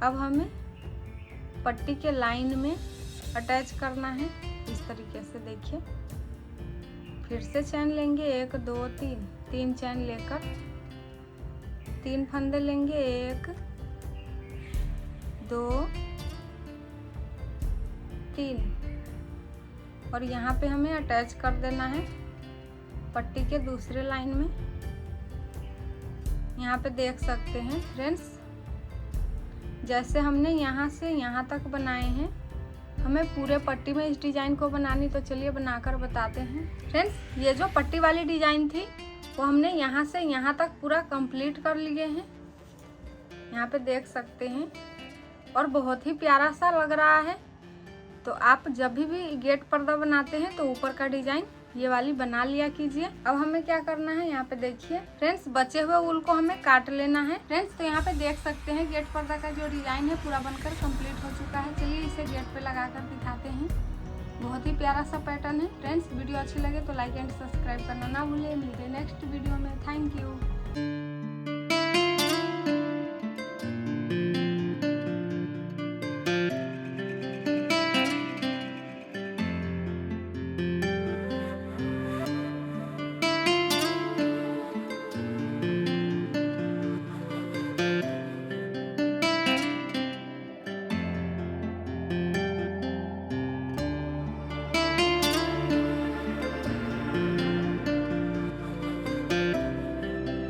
अब हमें पट्टी के लाइन में अटैच करना है। इस तरीके से देखिए, फिर से चैन लेंगे, 1 2 3 चैन लेकर 3 फंदे लेंगे, 1 2 3 और यहाँ पे हमें अटैच कर देना है पट्टी के दूसरे लाइन में। यहाँ पे देख सकते हैं फ्रेंड्स, जैसे हमने यहाँ से यहाँ तक बनाए हैं, हमें पूरे पट्टी में इस डिजाइन को बनानी। तो चलिए बनाकर बताते हैं। फ्रेंड्स ये जो पट्टी वाली डिजाइन थी वो हमने यहाँ से यहाँ तक पूरा कंप्लीट कर लिए हैं, यहाँ पे देख सकते हैं और बहुत ही प्यारा सा लग रहा है। तो आप जब भी गेट पर्दा बनाते हैं तो ऊपर का डिजाइन ये वाली बना लिया कीजिए। अब हमें क्या करना है, यहाँ पे देखिए फ्रेंड्स, बचे हुए ऊल को हमें काट लेना है। फ्रेंड्स तो यहाँ पे देख सकते हैं गेट पर्दा का जो डिजाइन है पूरा बनकर कंप्लीट हो चुका है। चलिए इसे गेट पे लगाकर दिखाते हैं। बहुत ही प्यारा सा पैटर्न है। फ्रेंड्स वीडियो अच्छी लगे तो लाइक एंड सब्सक्राइब करना ना भूलें। मिलते हैं नेक्स्ट वीडियो में। Thank you.